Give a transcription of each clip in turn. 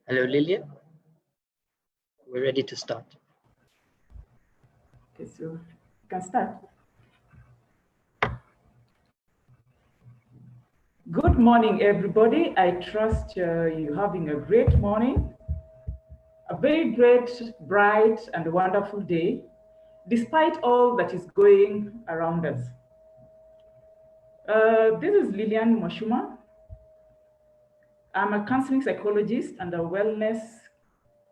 Hello, Lilian. We're ready to start. Okay, so you can start. Good morning, everybody. I trust you're having a great morning, a very great, bright, and wonderful day, despite all that is going around us. This is Lilian Mwashuma. I'm a counseling psychologist and a wellness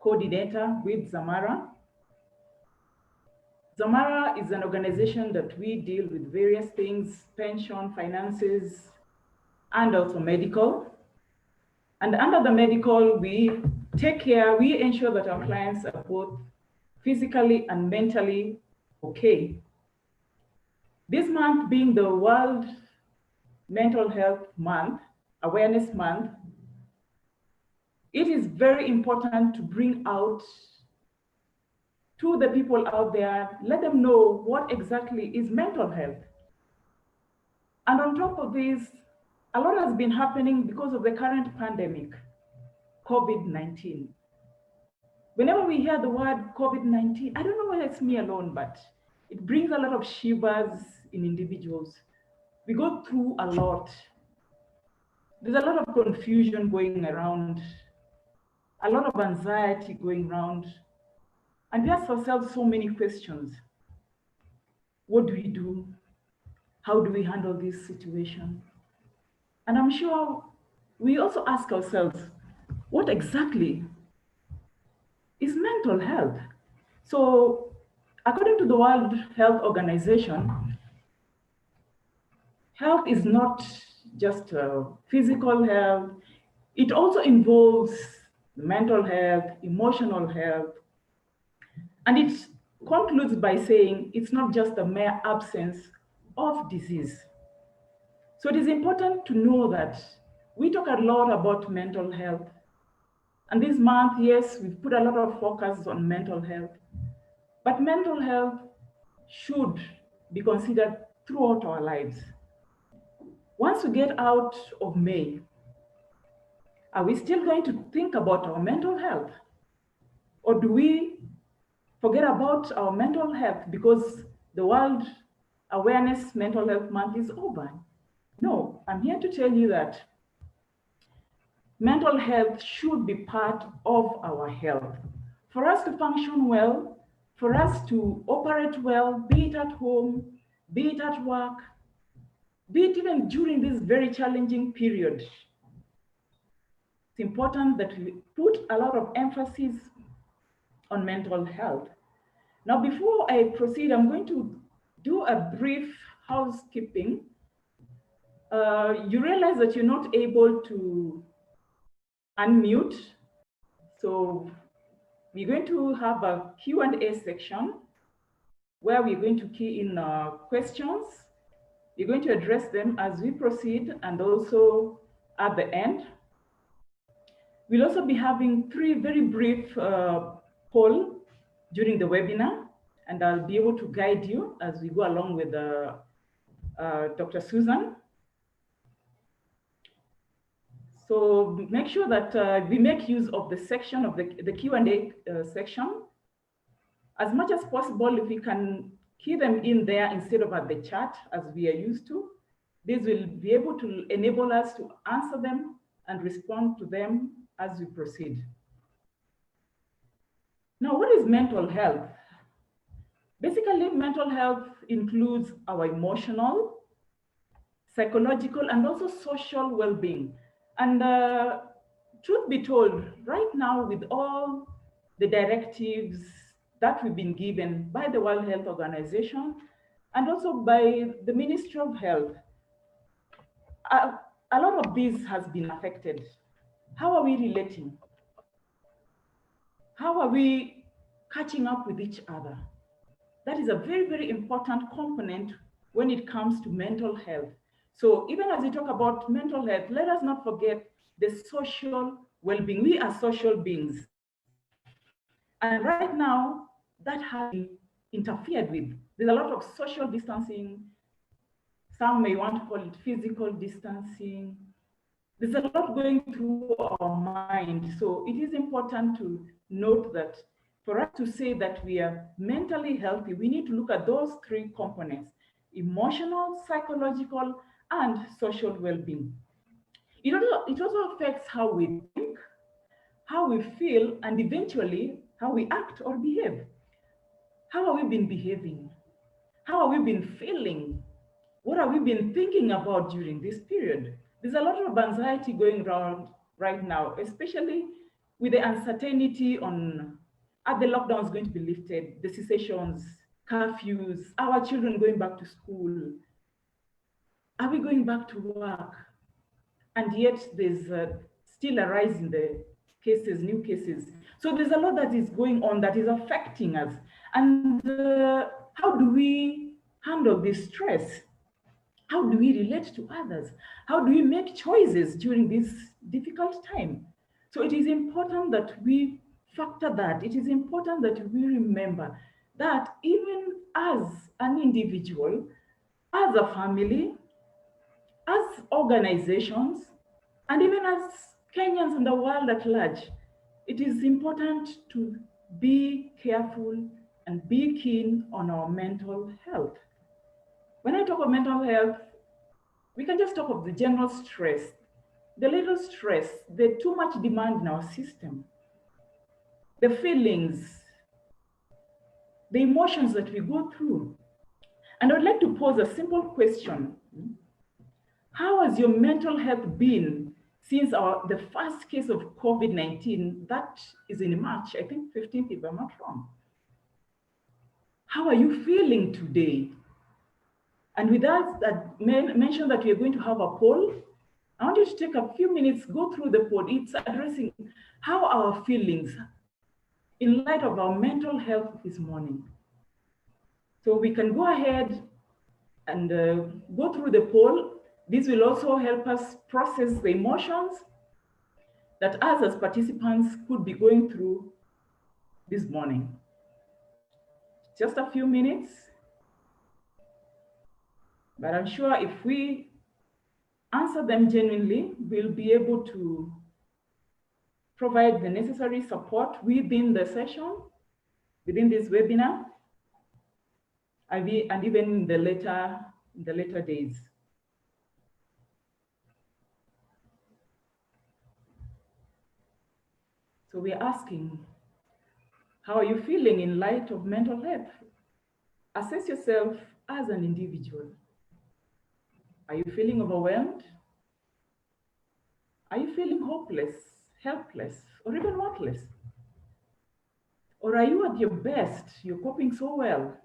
coordinator with Zamara. Zamara is an organization that we deal with various things, pension, finances, and also medical. And under the medical, we ensure that our clients are both physically and mentally okay. This month being the World Mental Health Month, Awareness Month, it is very important to bring out to the people out there, let them know what exactly is mental health. And on top of this, a lot has been happening because of the current pandemic, COVID-19. Whenever we hear the word COVID-19, I don't know whether it's me alone, but it brings a lot of shivers in individuals. We go through a lot. There's a lot of confusion going around, a lot of anxiety going around. And we ask ourselves so many questions. What do we do? How do we handle this situation? And I'm sure we also ask ourselves, what exactly is mental health? So according to the World Health Organization, health is not just physical health. It also involves mental health, emotional health. And it concludes by saying it's not just a mere absence of disease. So it is important to know that we talk a lot about mental health. And this month, yes, we've put a lot of focus on mental health. But mental health should be considered throughout our lives. Once we get out of May, are we still going to think about our mental health? Or do we forget about our mental health because the World Awareness Mental Health Month is over? No, I'm here to tell you that mental health should be part of our health. For us to function well, for us to operate well, be it at home, be it at work, be it even during this very challenging period, it's important that we put a lot of emphasis on mental health. Now, before I proceed, I'm going to do a brief housekeeping. You realize that you're not able to unmute. So we're going to have a Q&A section where we're going to key in questions. We're going to address them as we proceed and also at the end. We'll also be having 3 very brief polls during the webinar, and I'll be able to guide you as we go along with Dr. Susan. So make sure that we make use of the section of the Q&A section. As much as possible, if we can key them in there instead of at the chat as we are used to, this will be able to enable us to answer them and respond to them as we proceed. Now, what is mental health? Basically, mental health includes our emotional, psychological, and also social well-being. And truth be told, right now, with all the directives that we've been given by the World Health Organization and also by the Ministry of Health, a lot of this has been affected. How are we relating? How are we catching up with each other? That is a very, very important component when it comes to mental health. So even as we talk about mental health, let us not forget the social well-being. We are social beings. And right now, that has been interfered with. There's a lot of social distancing. Some may want to call it physical distancing. There's a lot going through our mind. So it is important to note that for us to say that we are mentally healthy, we need to look at those three components: emotional, psychological, and social well-being. It also affects how we think, how we feel, and eventually how we act or behave. How have we been behaving? How have we been feeling? What have we been thinking about during this period? There's a lot of anxiety going around right now, especially with the uncertainty on are the lockdowns going to be lifted, the cessations, curfews, our children going back to school, are we going back to work? And yet there's still a rise in the cases, new cases. So there's a lot that is going on that is affecting us. And how do we handle this stress? How do we relate to others? How do we make choices during this difficult time? So it is important that we factor that. It is important that we remember that even as an individual, as a family, as organizations, and even as Kenyans and the world at large, it is important to be careful and be keen on our mental health. When I talk of mental health, we can just talk of the general stress, the little stress, the too much demand in our system, the feelings, the emotions that we go through. And I would like to pose a simple question. How has your mental health been since the first case of COVID-19? That is in March, I think 15th, if I'm not wrong. How are you feeling today? And with that mention that we are going to have a poll, I want you to take a few minutes, go through the poll. It's addressing how our feelings in light of our mental health this morning. So we can go ahead and go through the poll. This will also help us process the emotions that us as participants could be going through this morning. Just a few minutes, but I'm sure if we answer them genuinely, we'll be able to provide the necessary support within the session, within this webinar, and even in the later days. So we're asking, how are you feeling in light of mental health? Assess yourself as an individual. Are you feeling overwhelmed? Are you feeling hopeless, helpless, or even worthless? Or are you at your best? You're coping so well.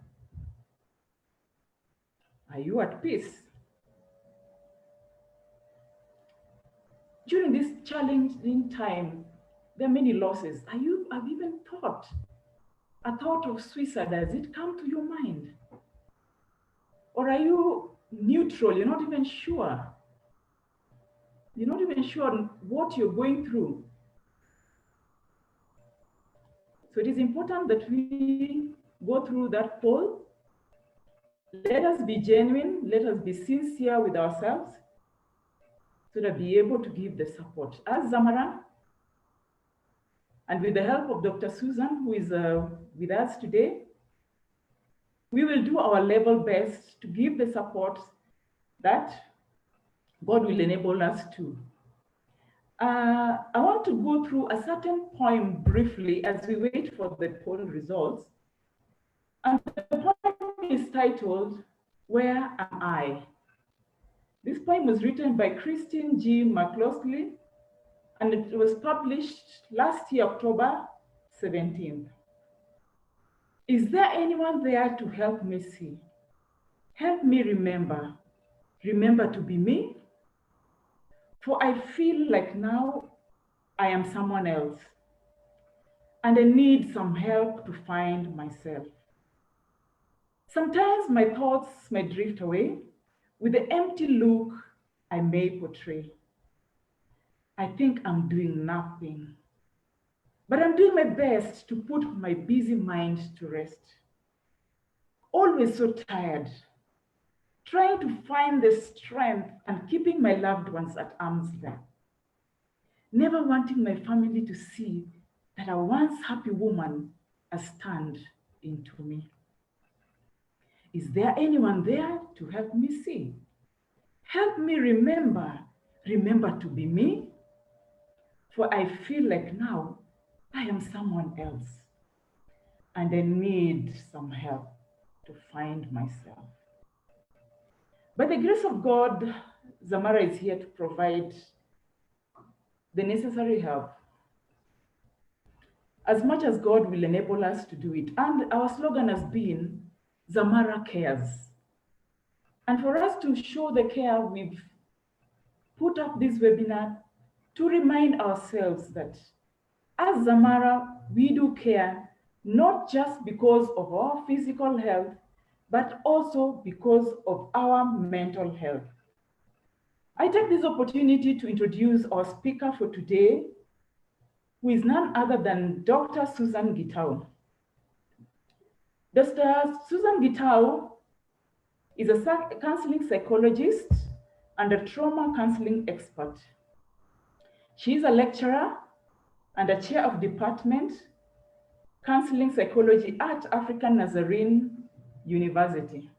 Are you at peace? During this challenging time, there are many losses. Have you even thought a thought of suicide? Has it come to your mind? Or are you neutral? You're not even sure. You're not even sure what you're going through. So it is important that we go through that poll. Let us be genuine. Let us be sincere with ourselves so that be able to give the support. As Zamara, and with the help of Dr. Susan, who is with us today, we will do our level best to give the support that God will enable us to. I want to go through a certain poem briefly as we wait for the poll results. And the poem is titled, Where Am I? This poem was written by Christine G. McCloskey, and it was published last year, October 17th. Is there anyone there to help me see? Help me remember. Remember to be me. For I feel like now I am someone else, and I need some help to find myself. Sometimes my thoughts may drift away with the empty look I may portray. I think I'm doing nothing, but I'm doing my best to put my busy mind to rest. Always so tired, trying to find the strength and keeping my loved ones at arm's length. never wanting my family to see that a once happy woman has turned into me. Is there anyone there to help me see? Help me remember to be me, for I feel like now I am someone else and I need some help to find myself. By the grace of God, Zamara is here to provide the necessary help as much as God will enable us to do it. And our slogan has been, Zamara cares. And for us to show the care, we've put up this webinar to remind ourselves that as Zamara, we do care, not just because of our physical health, but also because of our mental health. I take this opportunity to introduce our speaker for today, who is none other than Dr. Susan Gitau. Dr. Susan Gitau is a counseling psychologist and a trauma counseling expert. She is a lecturer and a chair of department, counseling psychology at African Nazarene University.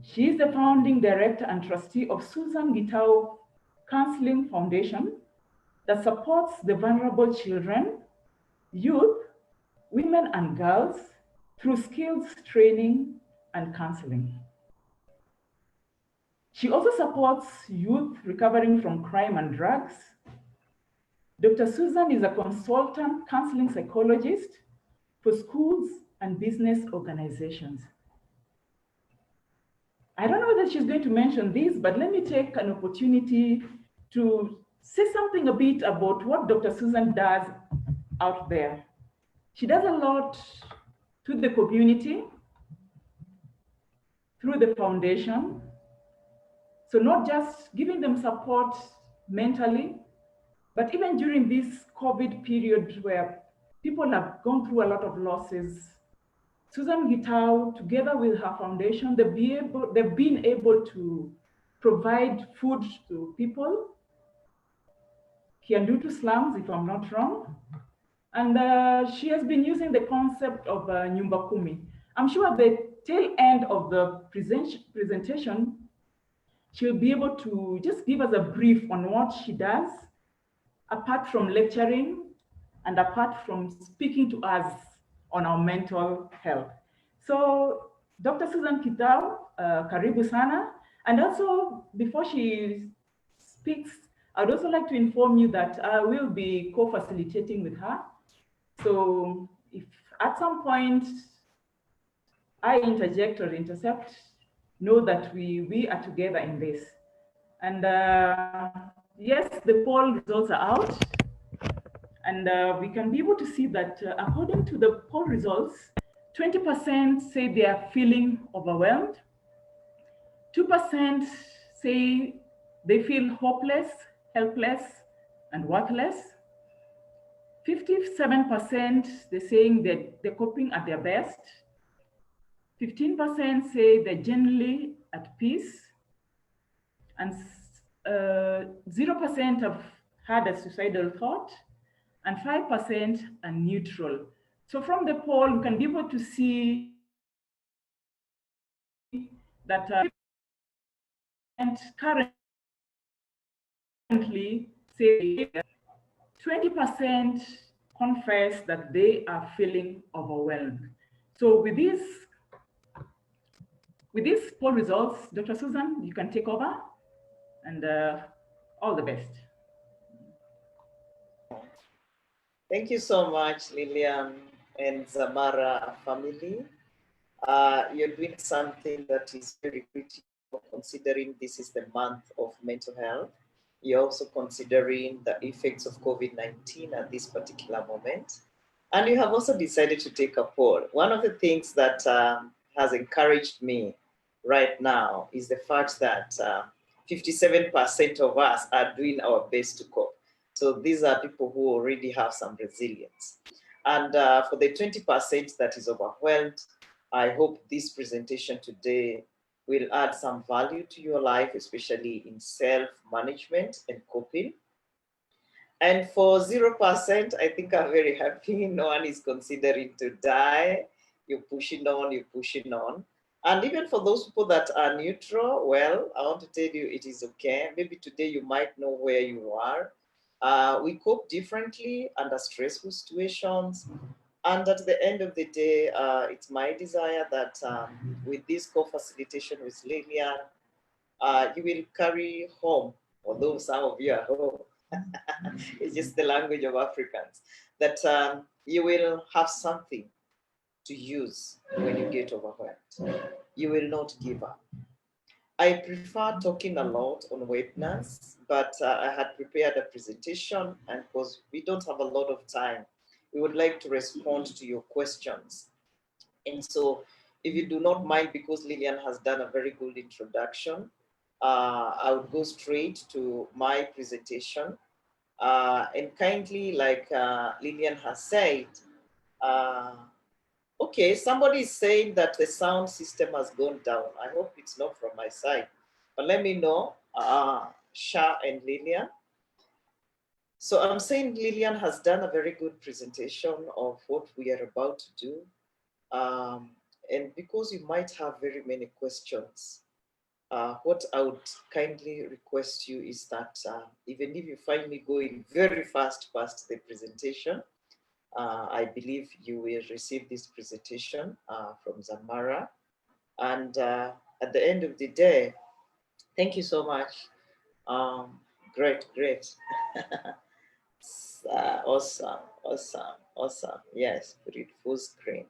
She is the founding director and trustee of Susan Gitau Counseling Foundation that supports the vulnerable children, youth, women and girls through skills training and counseling. She also supports youth recovering from crime and drugs. Dr. Susan is a consultant counseling psychologist for schools and business organizations. I don't know whether she's going to mention this, but let me take an opportunity to say something a bit about what Dr. Susan does out there. She does a lot to the community through the foundation. So not just giving them support mentally, but even during this COVID period where people have gone through a lot of losses, Susan Gitau, together with her foundation, they've been able to provide food to people, Kiandutu slums, if I'm not wrong. And she has been using the concept of Nyumba Kumi. I'm sure at the tail end of the presentation, she'll be able to just give us a brief on what she does, apart from lecturing and apart from speaking to us on our mental health. So Dr. Susan Gitau, karibu sana. And also, before she speaks, I'd also like to inform you that I will be co-facilitating with her. So if at some point I interject or intercept, know that we are together in this. And yes, the poll results are out. And we can be able to see that according to the poll results, 20% say they are feeling overwhelmed. 2% say they feel hopeless, helpless, and worthless. 57% they're saying that they're coping at their best. 15% say they're generally at peace. And 0% have had a suicidal thought, and 5% are neutral. So from the poll, you can be able to see that currently say 20% confess that they are feeling overwhelmed. So with these poll results, Dr. Susan, you can take over, and all the best. Thank you so much, Lilian and Zamara family. You're doing something that is very critical, considering this is the month of mental health. You're also considering the effects of COVID-19 at this particular moment. And you have also decided to take a poll. One of the things that has encouraged me right now is the fact that 57% of us are doing our best to cope. So these are people who already have some resilience. And for the 20% that is overwhelmed, I hope this presentation today will add some value to your life, especially in self-management and coping. And for 0%, I think I'm very happy. No one is considering to die. You're pushing on, you're pushing on. And even for those people that are neutral, well, I want to tell you it is okay. Maybe today you might know where you are. We cope differently under stressful situations. And at the end of the day, it's my desire that with this co-facilitation with Lilian, you will carry home, although some of you are home. It's just the language of Africans, that you will have something to use when you get overwhelmed. You will not give up. I prefer talking a lot on webinars, but I had prepared a presentation, and because we don't have a lot of time, we would like to respond to your questions. And so if you do not mind, because Lilian has done a very good introduction, I would go straight to my presentation. And kindly, like Lilian has said, okay, somebody is saying that the sound system has gone down. I hope it's not from my side, but let me know, Sha and Lilian. So I'm saying Lilian has done a very good presentation of what we are about to do. And because you might have very many questions, what I would kindly request you is that even if you find me going very fast past the presentation, I believe you will receive this presentation from Zamara. And at the end of the day, thank you so much. Great, great. Awesome, awesome, awesome. Yes, put it full screen.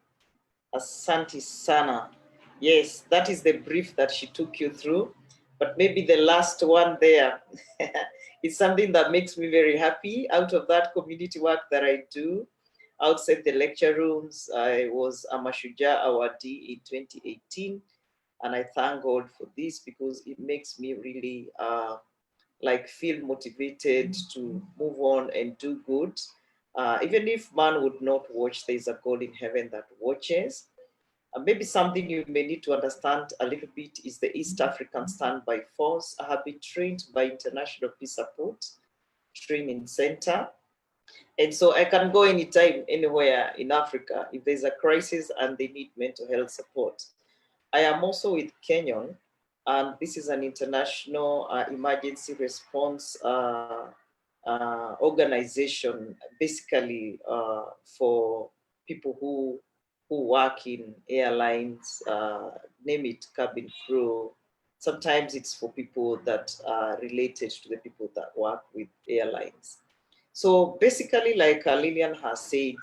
Asante sana. Yes, that is the brief that she took you through. But maybe the last one there is something that makes me very happy. Out of that community work that I do, outside the lecture rooms, I was a Mashujaa awardee in 2018. And I thank God for this because it makes me really like feel motivated to move on and do good. Even if man would not watch, there's a God in heaven that watches. Maybe something you may need to understand a little bit is the East African Standby Force. I have been trained by International Peace Support Training Center. And so I can go anytime, anywhere in Africa if there's a crisis and they need mental health support. I am also with Kenyon, and this is an international emergency response organization, basically for people who work in airlines, name it cabin crew. Sometimes it's for people that are related to the people that work with airlines. So basically, like Lilian has said,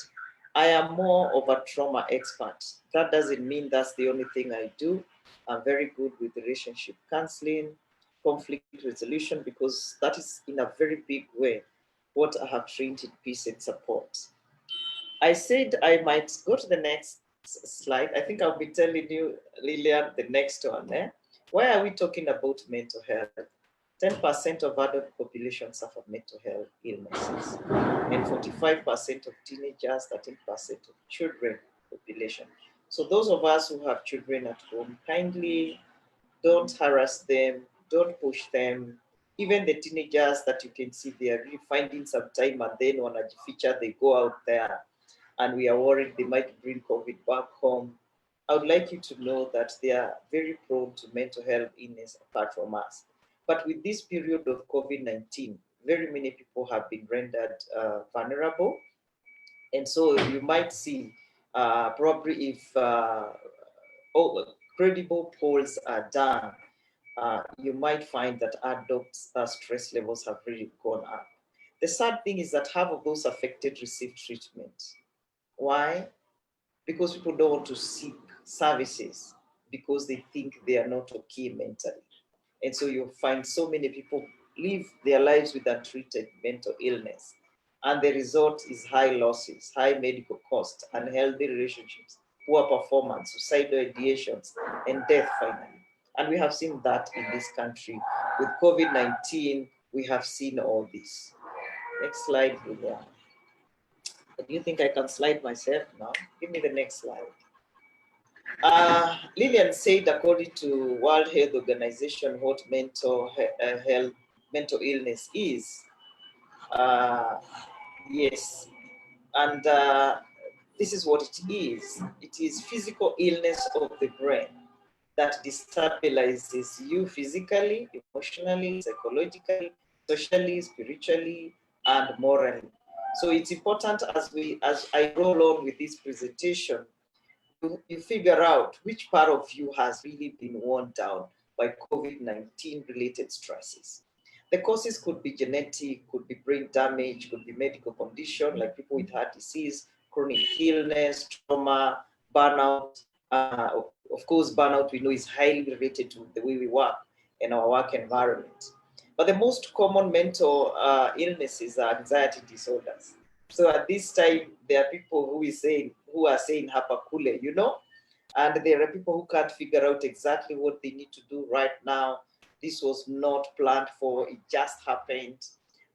I am more of a trauma expert. That doesn't mean that's the only thing I do. I'm very good with relationship counseling, conflict resolution, because that is in a very big way what I have trained in peace and support. I said I might go to the next slide. I think I'll be telling you, Lilian, the next one. Why are we talking about mental health? 10% of adult population suffer mental health illnesses, and 45% of teenagers, 13% of children population. So those of us who have children at home, kindly don't harass them, don't push them. Even the teenagers that you can see, they are really finding some time, and then on a feature, they go out there and we are worried they might bring COVID back home. I would like you to know that they are very prone to mental health illness apart from us. But with this period of COVID-19, very many people have been rendered vulnerable. And so you might see probably if credible polls are done, you might find that adult stress levels have really gone up. The sad thing is that half of those affected receive treatment. Why? Because people don't want to seek services because they think they are not okay mentally. And so you'll find so many people live their lives with untreated mental illness. And the result is high losses, high medical costs, unhealthy relationships, poor performance, suicidal ideations, and death finally. And we have seen that in this country. With COVID-19, we have seen all this. Next slide, Lilian. Do you think I can slide myself now? Give me the next slide. Lilian said, according to World Health Organization, what mental illness is. Yes, and this is what it is. It is physical illness of the brain that destabilizes you physically, emotionally, psychologically, socially, spiritually, and morally. So it's important as I roll on with this presentation, you figure out which part of you has really been worn down by COVID-19 related stresses. The causes could be genetic, could be brain damage, could be medical condition like people with heart disease, chronic illness, trauma, burnout. Of course, burnout we know is highly related to the way we work and our work environment. But the most common mental illnesses are anxiety disorders. So at this time, there are people who are saying hapakule, you know, and there are people who can't figure out exactly what they need to do right now. This was not planned for, it just happened.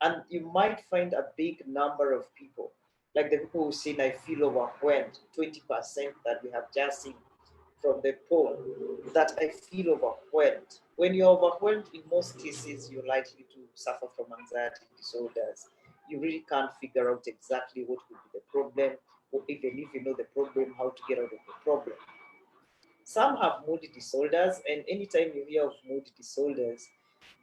And you might find a big number of people, like the people who say, I feel overwhelmed, 20% that we have just seen from the poll, that I feel overwhelmed. When you're overwhelmed, in most cases, you're likely to suffer from anxiety disorders. You really can't figure out exactly what could be the problem, or even if you know the problem, how to get out of the problem. Some have mood disorders, and anytime you hear of mood disorders,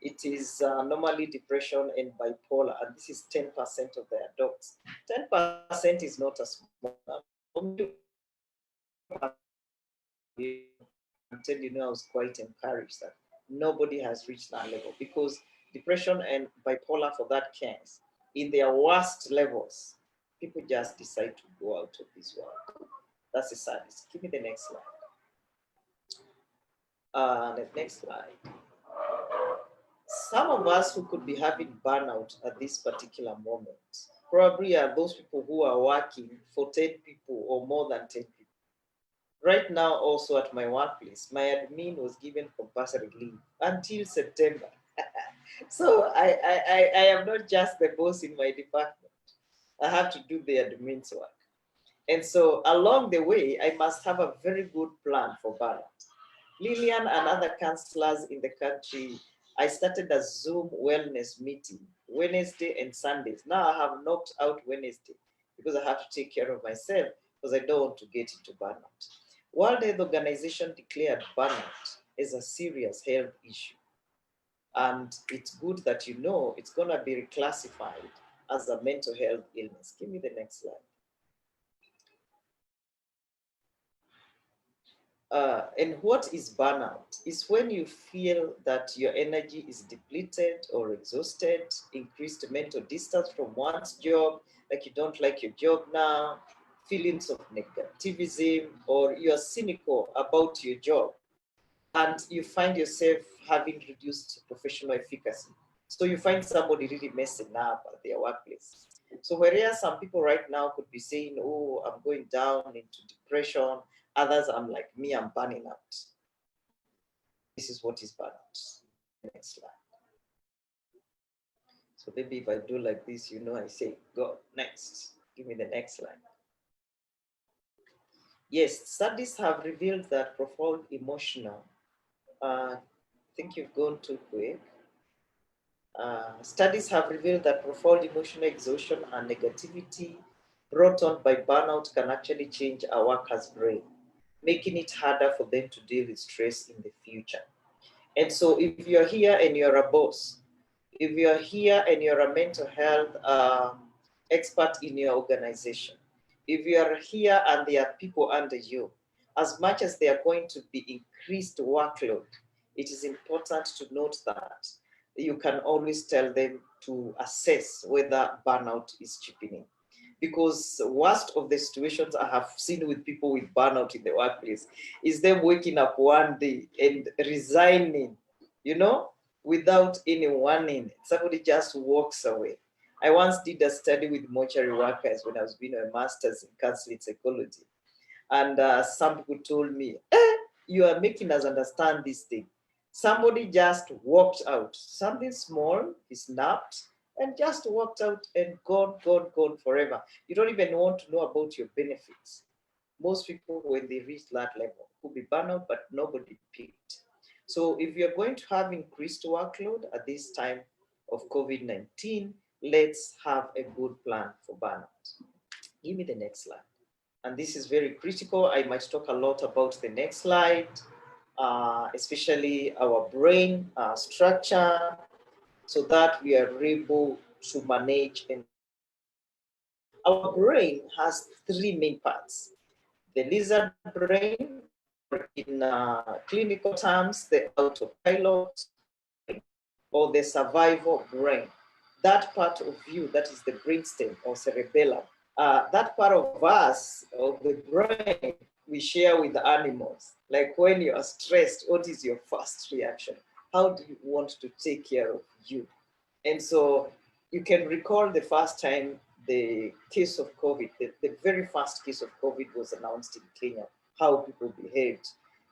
it is normally depression and bipolar, and this is 10% of the adults. 10% is not a small number. Until you know, I was quite encouraged that nobody has reached that level, because depression and bipolar, for that case, in their worst levels, people just decide to go out of this world. That's the saddest. Give me the next slide. The next slide. Some of us who could be having burnout at this particular moment probably are those people who are working for 10 people or more than 10 people. Right now, also at my workplace, my admin was given compulsory leave until September. So I am not just the boss in my department. I have to do the admin's work. And so along the way, I must have a very good plan for burnout. Lilian and other counselors in the country, I started a Zoom wellness meeting Wednesday and Sundays. Now I have knocked out Wednesday because I have to take care of myself because I don't want to get into burnout. World Health Organization declared burnout as a serious health issue. And it's good that you know it's going to be reclassified as a mental health illness. Give me the next slide. And what is burnout? Is when you feel that your energy is depleted or exhausted, increased mental distance from one's job, like you don't like your job now, feelings of negativism, or you're cynical about your job, and you find yourself having reduced professional efficacy. So you find somebody really messing up at their workplace. So whereas some people right now could be saying, oh, I'm going down into depression, others, I'm like, me, I'm burning out. This is what is burnout. Next slide. So maybe if I do like this, you know, I say, go, next. Give me the next slide. Yes, studies have revealed that profound emotional, I think you've gone too quick. Studies have revealed that profound emotional exhaustion and negativity brought on by burnout can actually change a worker's brain, making it harder for them to deal with stress in the future. And so if you're here and you're a boss, if you're here and you're a mental health expert in your organization, if you're here and there are people under you, as much as they are going to be increased workload, it is important to note that you can always tell them to assess whether burnout is chipping in. Because worst of the situations I have seen with people with burnout in the workplace is them waking up one day and resigning, you know, without any warning. Somebody just walks away. I once did a study with mortuary workers when I was doing a master's in counseling psychology. And some people told me, you are making us understand this thing. Somebody just walked out, something small, he snapped, and just walked out and gone forever. You don't even want to know about your benefits. Most people, when they reach that level, could be burnout, but nobody picked. So if you're going to have increased workload at this time of COVID-19, let's have a good plan for burnout. Give me the next slide. And this is very critical. I might talk a lot about the next slide, especially our brain structure, so that we are able to manage. And our brain has three main parts: the lizard brain, or in clinical terms, the autopilot, or the survival brain. That part of you, that is the brainstem or cerebellum, that part of us, of the brain, we share with the animals. Like when you are stressed, what is your first reaction? How do you want to take care of you? And so you can recall the first time the case of COVID, the very first case of COVID was announced in Kenya, how people behaved.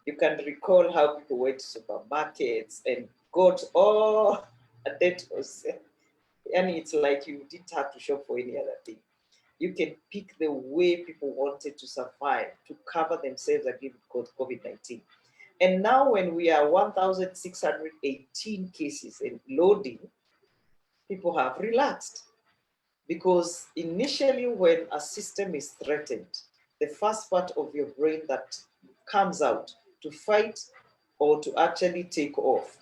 You can recall how people went to supermarkets and got all a debt was, and it's like you didn't have to shop for any other thing. You can pick the way people wanted to survive, to cover themselves against COVID-19. And now when we are 1,618 cases and loading, people have relaxed. Because initially when a system is threatened, the first part of your brain that comes out to fight or to actually take off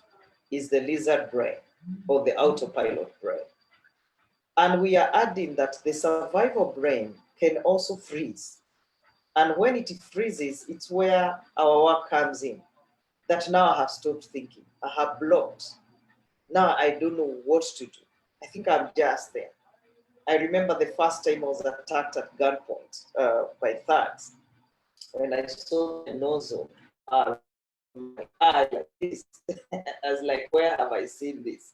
is the lizard brain or the autopilot brain. And we are adding that the survival brain can also freeze. And when it freezes, it's where our work comes in. That now I have stopped thinking. I have blocked. Now I don't know what to do. I think I'm just there. I remember the first time I was attacked at gunpoint by thugs. When I saw the nozzle, my eye like this. I was like, where have I seen this?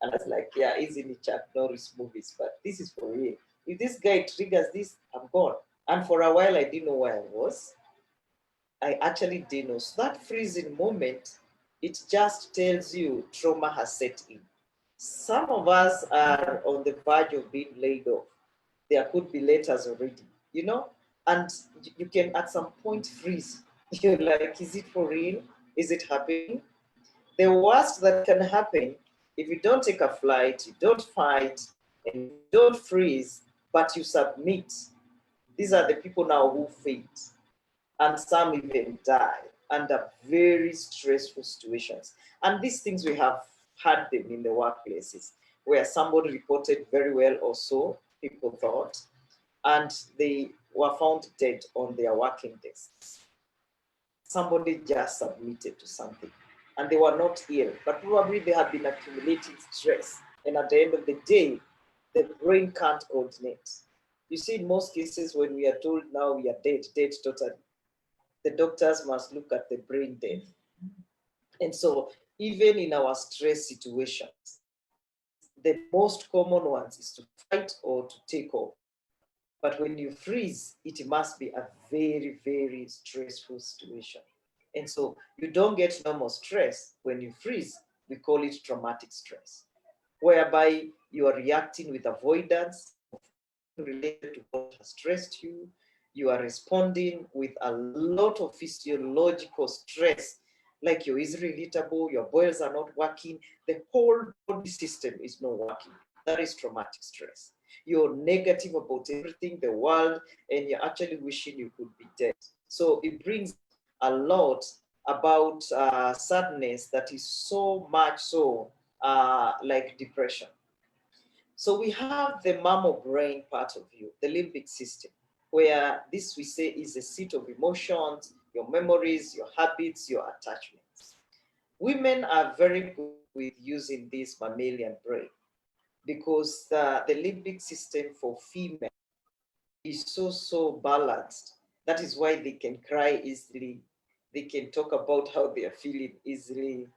And I was like, yeah, easily Chuck Norris movies, but this is for real. If this guy triggers this, I'm gone. And for a while, I didn't know where I was. I actually didn't know. So that freezing moment, it just tells you trauma has set in. Some of us are on the verge of being laid off. There could be letters already, you know? And you can at some point freeze. You're like, is it for real? Is it happening? The worst that can happen, if you don't take a flight, you don't fight, and you don't freeze, but you submit. These are the people now who faint. And some even die under very stressful situations. And these things, we have had them in the workplaces where somebody reported very well or so, people thought, and they were found dead on their working desks. Somebody just submitted to something and they were not ill, but probably they had been accumulating stress. And at the end of the day, the brain can't coordinate. You see, in most cases, when we are told now we are dead totally, the doctors must look at the brain death. And so even in our stress situations, the most common ones is to fight or to take off. But when you freeze, it must be a very, very stressful situation. And so you don't get normal stress. When you freeze, we call it traumatic stress, whereby you are reacting with avoidance related to what has stressed you. You are responding with a lot of physiological stress, like you're easily irritable, your bowels are not working, the whole body system is not working. That is traumatic stress. You're negative about everything, the world, and you're actually wishing you could be dead. So it brings a lot about sadness that is so much so like depression. So we have the mammal brain part of you, the limbic system, where this we say is a seat of emotions, your memories, your habits, your attachments. Women are very good with using this mammalian brain because the limbic system for female is so balanced. That is why they can cry easily. They can talk about how they are feeling easily.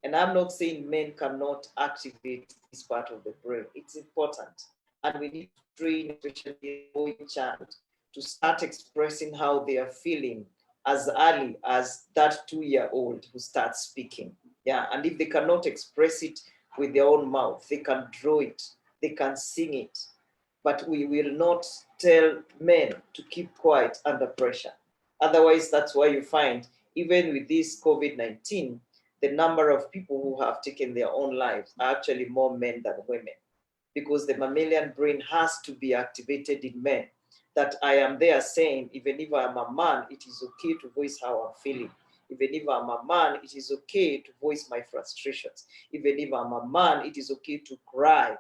And I'm not saying men cannot activate this part of the brain. It's important. And we need to train, especially a boy child, to start expressing how they are feeling as early as that 2-year-old who starts speaking. Yeah, and if they cannot express it with their own mouth, they can draw it, they can sing it. But we will not tell men to keep quiet under pressure. Otherwise, that's why you find, even with this COVID-19, the number of people who have taken their own lives are actually more men than women. because the mammalian brain has to be activated in men. That I am there saying, even if I'm a man, it is okay to voice how I'm feeling. Even if I'm a man, it is okay to voice my frustrations. Even if I'm a man, it is okay to cry.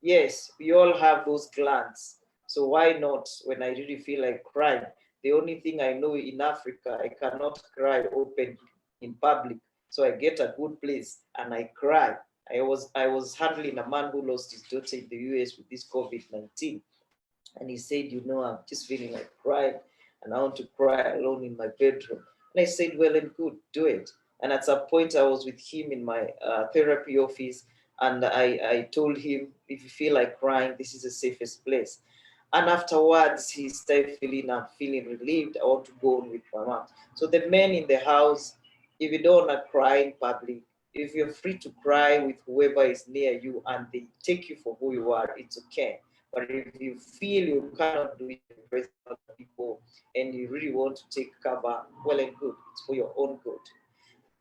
Yes, we all have those glands. So why not when I really feel like crying? The only thing I know in Africa, I cannot cry openly in public. So I get a good place and I cry. I was handling a man who lost his daughter in the US with this COVID-19. And he said, you know, I'm just feeling like crying and I want to cry alone in my bedroom. And I said, well and good, do it. And at some point I was with him in my therapy office, and I told him, if you feel like crying, this is the safest place. And afterwards, he started feeling, I'm feeling relieved. I want to go on with my mom. So the men in the house, if you don't want to cry in public, if you're free to cry with whoever is near you and they take you for who you are, it's okay. But if you feel you cannot do it in presence of other people and you really want to take cover, well and good, it's for your own good.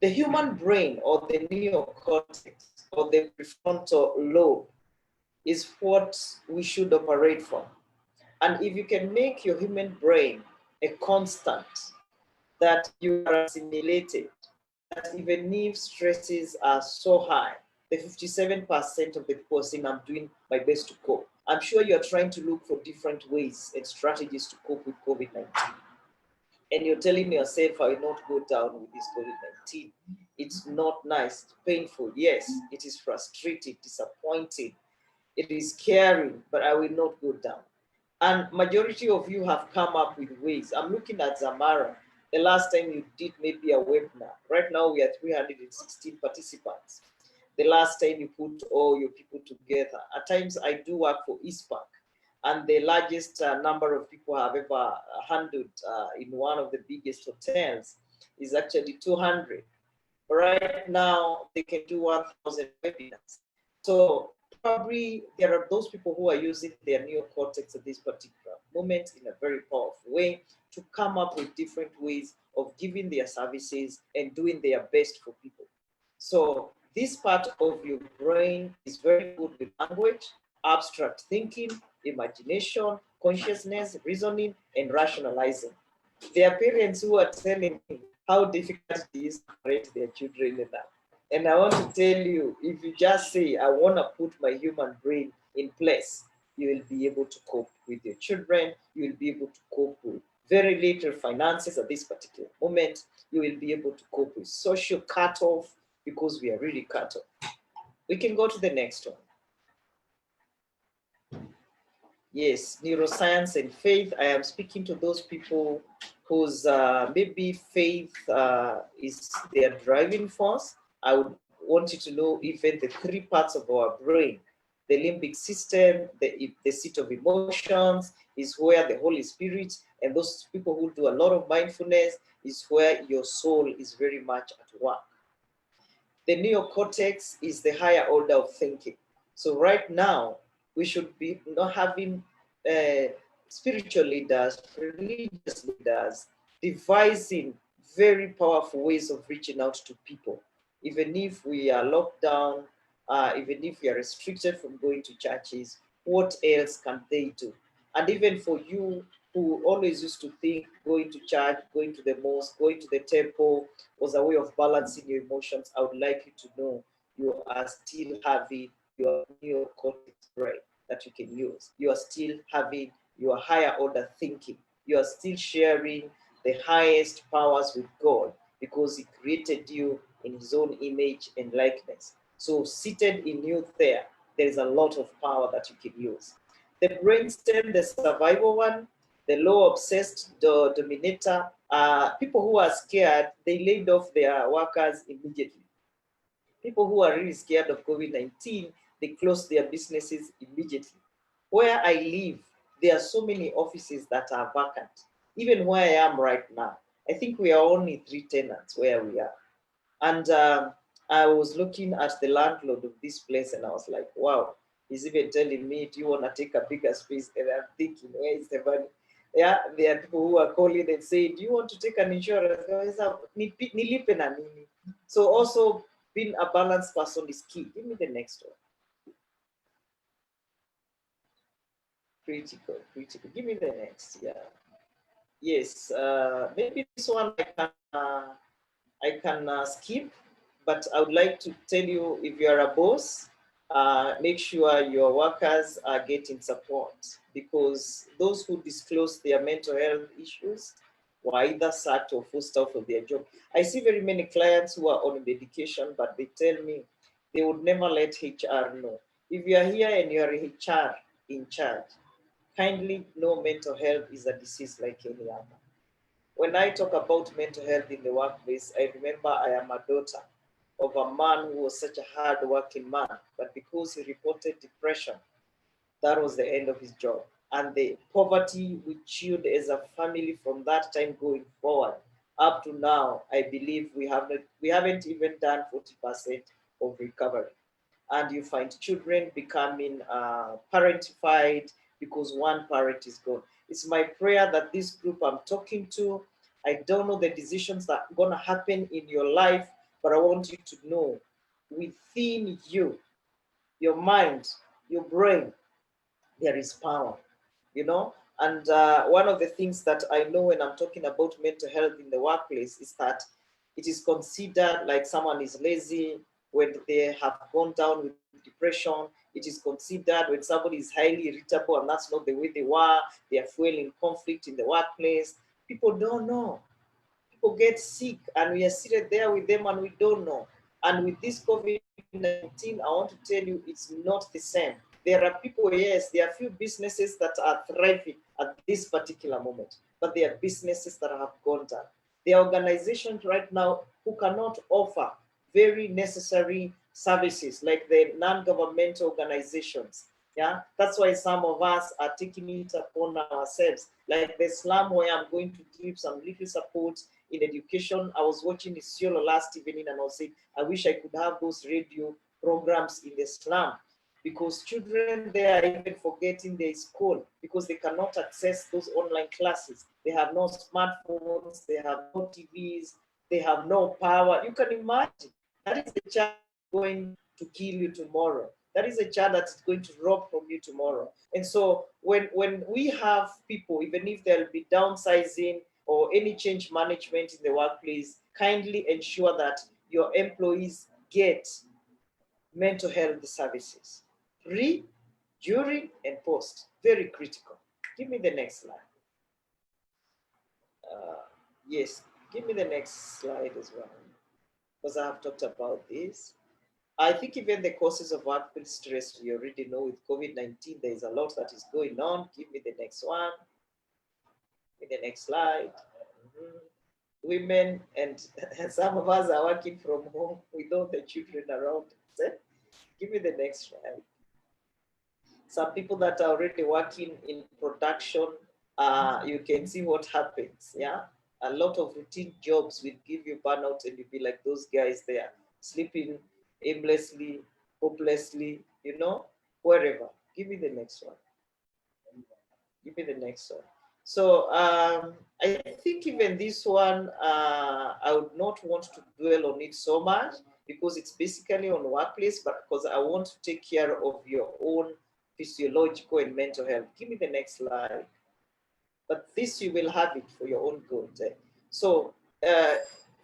The human brain, or the neocortex, or the prefrontal lobe, is what we should operate from. And if you can make your human brain a constant, that you are assimilated, that even if stresses are so high, the 57% of the people are saying, I'm doing my best to cope. I'm sure you're trying to look for different ways and strategies to cope with COVID-19. And you're telling yourself, I will not go down with this COVID-19. It's not nice, it's painful. Yes, it is frustrating, disappointing. It is scary, but I will not go down. And majority of you have come up with ways. I'm looking at Zamara. The last time you did maybe a webinar. Right now we are 316 participants. The last time you put all your people together. At times I do work for ISPAC, and the largest number of people I've ever handled in one of the biggest hotels is actually 200. Right now they can do 1,000 webinars. So probably there are those people who are using their neocortex at this particular moment in a very powerful way to come up with different ways of giving their services and doing their best for people. So this part of your brain is very good with language, abstract thinking, imagination, consciousness, reasoning, and rationalizing. There are parents who are telling me how difficult it is to raise their children in that. And I want to tell you, if you just say, I want to put my human brain in place, you will be able to cope with your children. You will be able to cope with very little finances at this particular moment. You will be able to cope with social cutoff, because we are really cut off. We can go to the next one. Yes, neuroscience and faith. I am speaking to those people whose maybe faith is their driving force. I would want you to know even the three parts of our brain. The limbic system, the seat of emotions, is where the Holy Spirit, and those people who do a lot of mindfulness, is where your soul is very much at work. The neocortex is the higher order of thinking. So right now, we should be not having spiritual leaders, religious leaders, devising very powerful ways of reaching out to people. Even if we are locked down, even if we are restricted from going to churches, what else can they do? And even for you who always used to think going to church, going to the mosque, going to the temple was a way of balancing your emotions, I would like you to know you are still having your neocortex brain that you can use. You are still having your higher order thinking. You are still sharing the highest powers with God, because He created you in His own image and likeness. So seated in you there is a lot of power that you can use. The brainstem, the survival one, the low obsessed dominator, people who are scared, they laid off their workers immediately. People who are really scared of COVID-19, they close their businesses immediately. Where I live, there are so many offices that are vacant. Even where I am right now, I think we are only 3 tenants where we are. And I was looking at the landlord of this place and I was like, wow, he's even telling me, do you want to take a bigger space? And I'm thinking, where is the money? Yeah, there are people who are calling and saying, do you want to take an insurance? So also being a balanced person is key. Give me the next one. Critical. Give me the next. Yeah. Yes. Maybe this one I can skip, but I would like to tell you, if you are a boss, make sure your workers are getting support, because those who disclose their mental health issues were either sacked or forced out of their job. I see very many clients who are on medication, but they tell me they would never let HR know. If you are here and you are HR in charge, kindly know mental health is a disease like any other. When I talk about mental health in the workplace, I remember I am a daughter of a man who was such a hard-working man, but because he reported depression, that was the end of his job. And the poverty we chewed as a family from that time going forward up to now, I believe we haven't even done 40% of recovery. And you find children becoming parentified because one parent is gone. It's my prayer that this group I'm talking to, I don't know the decisions that are gonna happen in your life, but I want you to know within you, your mind, your brain, there is power, you know? And one of the things that I know when I'm talking about mental health in the workplace is that it is considered like someone is lazy when they have gone down with depression. It is considered when somebody is highly irritable and that's not the way they were, they are fueling conflict in the workplace. People don't know. People get sick and we are seated there with them and we don't know. And with this COVID-19, I want to tell you, it's not the same. There are people, yes, there are few businesses that are thriving at this particular moment, but there are businesses that have gone down. There are organizations right now who cannot offer very necessary services like the non-governmental organizations. Yeah, that's why some of us are taking it upon ourselves. Like the slum where I'm going to give some little support in education. I was watching Isiolo last evening and I was saying, I wish I could have those radio programs in the slum, because children there are even forgetting their school because they cannot access those online classes. They have no smartphones, they have no TVs, they have no power. You can imagine, that is the child going to kill you tomorrow. That is a child that's going to rob from you tomorrow. And so when we have people, even if they'll be downsizing or any change management in the workplace, kindly ensure that your employees get mental health services. Pre, during, and post. Very critical. Give me the next slide. Yes, give me the next slide as well, because I have talked about this. I think even the causes of workplace stress, we already know with COVID-19, there is a lot that is going on. Give me the next one. Give me the next slide. Women, and some of us are working from home with all the children around. Give me the next slide. Some people that are already working in production, you can see what happens. Yeah, a lot of routine jobs will give you burnout, and you'll be like those guys there, sleeping aimlessly, hopelessly, you know, wherever. Give me the next one. Give me the next one. So I think even this one, I would not want to dwell on it so much because it's basically on workplace, but because I want to take care of your own physiological and mental health. Give me the next slide. But this you will have it for your own good. So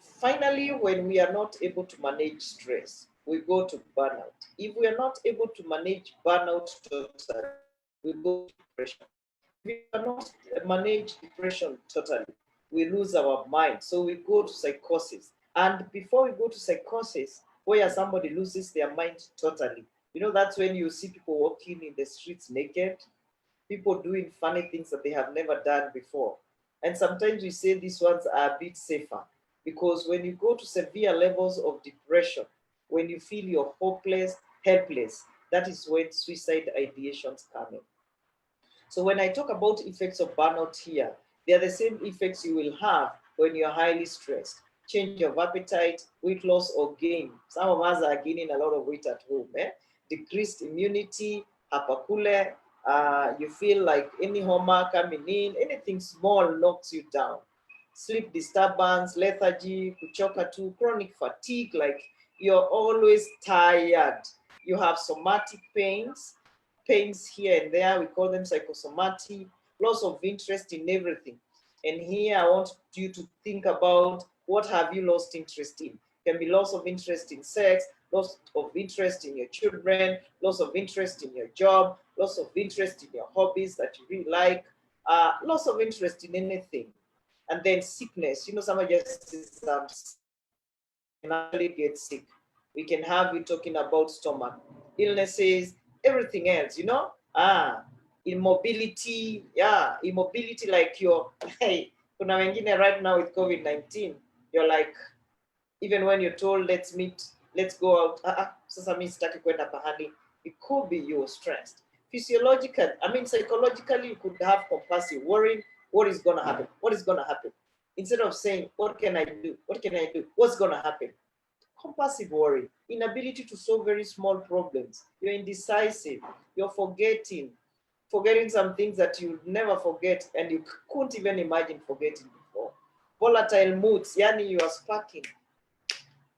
finally, when we are not able to manage stress, we go to burnout. If we are not able to manage burnout totally, we go to depression. If we cannot manage depression totally, we lose our mind. So we go to psychosis. And before we go to psychosis, where somebody loses their mind totally, you know, that's when you see people walking in the streets naked, people doing funny things that they have never done before. And sometimes we say these ones are a bit safer because when you go to severe levels of depression, when you feel you're hopeless, helpless, that is when suicide ideations come in. So when I talk about effects of burnout here, they are the same effects you will have when you're highly stressed. Change of appetite, weight loss or gain. Some of us are gaining a lot of weight at home. Decreased immunity, hypercoolia, you feel like any homework coming in, anything small knocks you down. Sleep disturbance, lethargy, kuchoka too, chronic fatigue, like you're always tired. You have somatic pains, pains here and there. We call them psychosomatic, loss of interest in everything. And here I want you to think about, what have you lost interest in? It can be loss of interest in sex, loss of interest in your children, loss of interest in your job, loss of interest in your hobbies that you really like, loss of interest in anything. And then sickness. Somebody just says, can actually get sick. We can have you talking about stomach illnesses, everything else, immobility, immobility, like hey, kuna wengine right now with COVID-19, you're like, even when you're told, let's meet, let's go out, sasa mimi sitaki kwenda pahali. It could be you're stressed. Physiological, psychologically, you could have compulsive worrying. What is going to happen? What is going to happen? Instead of saying, what can I do? What can I do? What's going to happen? Compulsive worry, inability to solve very small problems. You're indecisive. You're forgetting some things that you'll never forget and you couldn't even imagine forgetting before. Volatile moods, yani you are sparking.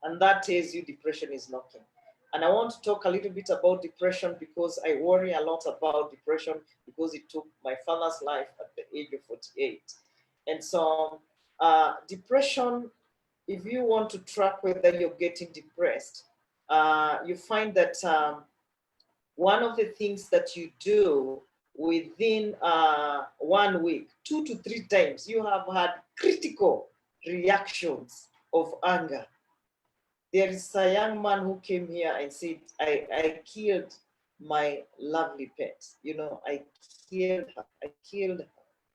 And that tells you depression is knocking. And I want to talk a little bit about depression because I worry a lot about depression because it took my father's life at the age of 48. And so depression, if you want to track whether you're getting depressed, you find that one of the things that you do within 1 week, 2 to 3 times, you have had critical reactions of anger. There is a young man who came here and said, I killed my lovely pet. I killed her.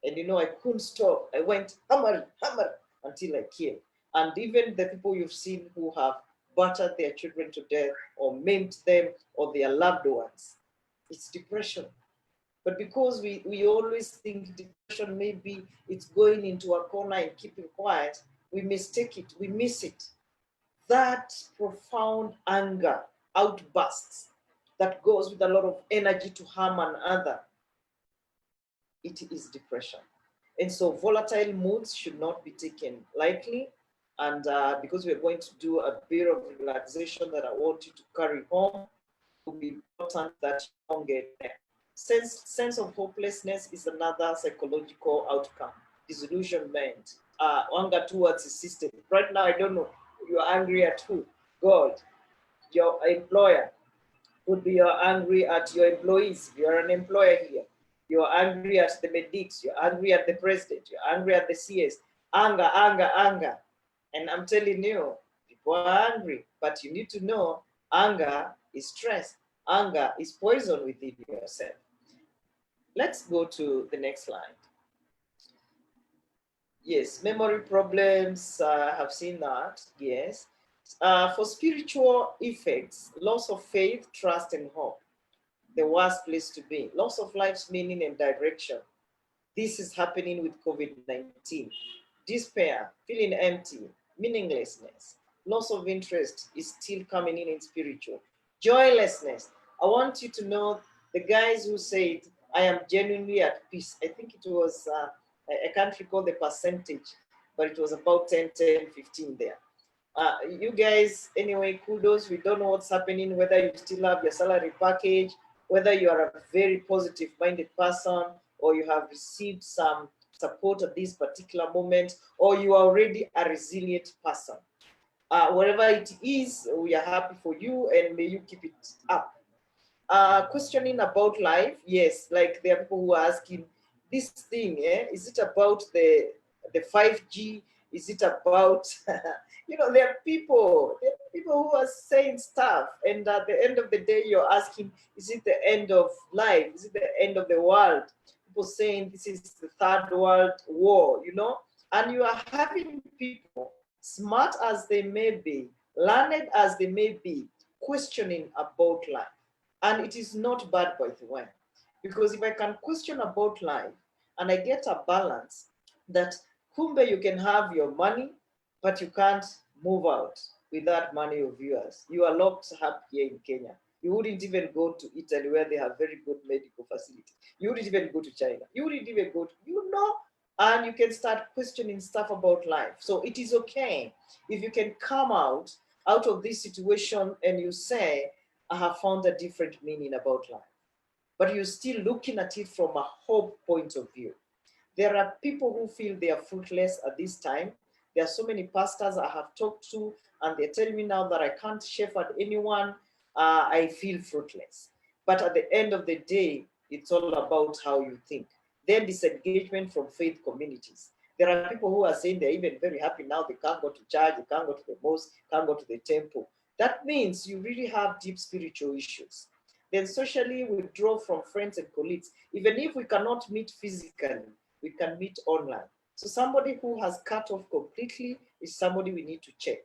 And I couldn't stop. I went hammer until I killed. And even the people you've seen who have battered their children to death or maimed them or their loved ones, it's depression. But because we always think depression, maybe it's going into a corner and keeping quiet, we mistake it, we miss it. That profound anger, outbursts, that goes with a lot of energy to harm another, it is depression. And so volatile moods should not be taken lightly. And because we're going to do a bit of relaxation that I want you to carry home, it will be important that you don't get there. Sense of hopelessness is another psychological outcome. Disillusionment, anger towards the system. Right now, I don't know, you're angry at who? God, your employer. Could be you're angry at your employees. You're an employer here. You're angry at the medics. You're angry at the president. You're angry at the CS. Anger. And I'm telling you, people are angry, but you need to know anger is stress. Anger is poison within yourself. Let's go to the next slide. Yes, memory problems, have seen that, yes. For spiritual effects, loss of faith, trust, and hope, the worst place to be. Loss of life's meaning and direction. This is happening with COVID-19. Despair, feeling empty, meaninglessness, loss of interest is still coming in spiritual. Joylessness. I want you to know the guys who said, I am genuinely at peace. I think it was, I can't recall the percentage, but it was about 10, 15 there. You guys, anyway, kudos. We don't know what's happening, whether you still have your salary package, whether you are a very positive-minded person, or you have received some support at this particular moment, or you are already a resilient person. Whatever it is, we are happy for you, and may you keep it up. Questioning about life, yes, like there are people who are asking, this thing, is it about the 5G? Is it about, there are people who are saying stuff, and at the end of the day, you're asking, is it the end of life? Is it the end of the world? People saying this is the third world war, and you are having people, smart as they may be, learned as they may be, questioning about life. And it is not bad, by the way, because if I can question about life and I get a balance that kumbe you can have your money, but you can't move out with that money of yours. You are locked up here in Kenya. You wouldn't even go to Italy where they have very good medical facilities. You wouldn't even go to China. You wouldn't even go to, and you can start questioning stuff about life. So it is okay if you can come out of this situation and you say, I have found a different meaning about life. but you're still looking at it from a hope point of view. There are people who feel they are fruitless at this time. There are so many pastors I have talked to, and they're telling me now that I can't shepherd anyone. I feel fruitless. But at the end of the day, it's all about how you think. Then disengagement from faith communities. There are people who are saying they're even very happy now. They can't go to church, they can't go to the mosque, can't go to the temple. That means you really have deep spiritual issues. Then socially withdraw from friends and colleagues. Even if we cannot meet physically, we can meet online. So somebody who has cut off completely is somebody we need to check.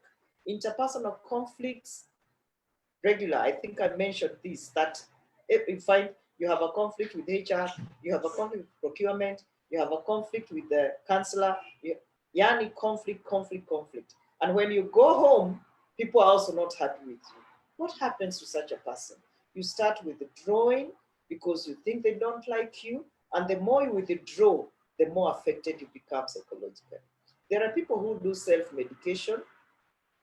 Interpersonal conflicts, regular. I think I mentioned this, that if you find you have a conflict with HR, you have a conflict with procurement, you have a conflict with the counselor, yani conflict. And when you go home, people are also not happy with you. What happens to such a person? You start withdrawing because you think they don't like you, and the more you withdraw, the more affected you become psychologically. There are people who do self-medication.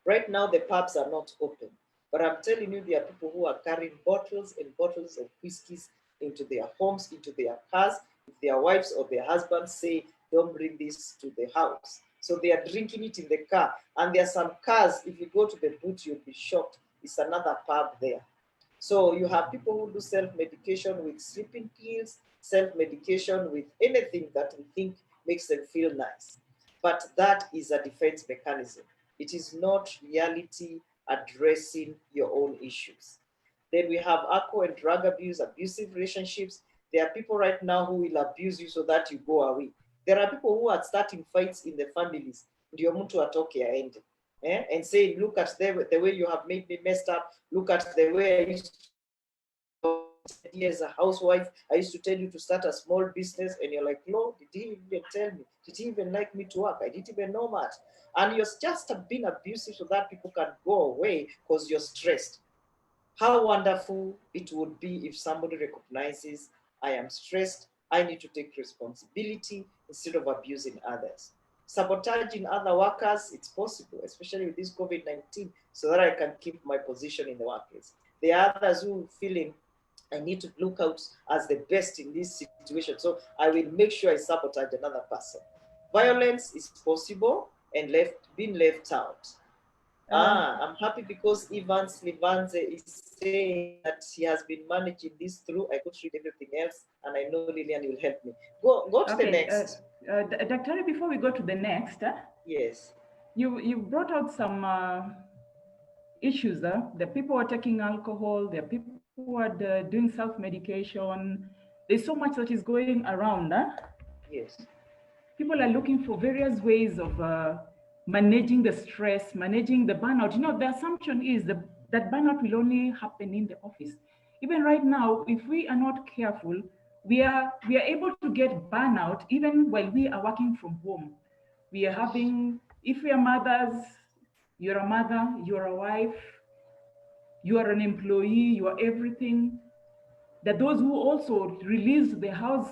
Right now, the pubs are not open. But I'm telling you, there are people who are carrying bottles and bottles of whiskeys into their homes, into their cars. If their wives or their husbands say, don't bring this to the house. So they are drinking it in the car. And there are some cars, if you go to the boot, you'll be shocked. It's another pub there. So you have people who do self-medication with sleeping pills, self-medication with anything that we think makes them feel nice. But that is a defense mechanism. It is not reality addressing your own issues. Then we have alcohol and drug abuse, abusive relationships. There are people right now who will abuse you so that you go away. There are people who are starting fights in the families. Ndio mtu atoke aende. And say, look at the way you have made me messed up. Look at the way I used to, as a housewife, I used to tell you to start a small business, and you're like, no, did he even tell me? Did he even like me to work? I didn't even know that. And you're just being abusive so that people can go away because you're stressed. How wonderful it would be if somebody recognizes, I am stressed, I need to take responsibility instead of abusing others. Sabotaging other workers, it's possible, especially with this COVID-19, so that I can keep my position in the workplace. There are others who are feeling I need to look out as the best in this situation, so I will make sure I sabotage another person. Violence is possible and being left out. I'm happy because Evans Livanze is saying that he has been managing this through. I could read everything else, and I know Lilian will help me. Go to the next. Dr. Before we go to the next, yes, you brought out some issues. The people are taking alcohol. There are people who are doing self-medication. There's so much that is going around. yes. People are looking for various ways of managing the stress, managing the burnout. You know, the assumption is that burnout will only happen in the office. Even right now, if we are not careful, we are able to get burnout even while we are working from home. We are having, if we are mothers, you're a mother, you're a wife, you are an employee, you are everything. That those who also release the house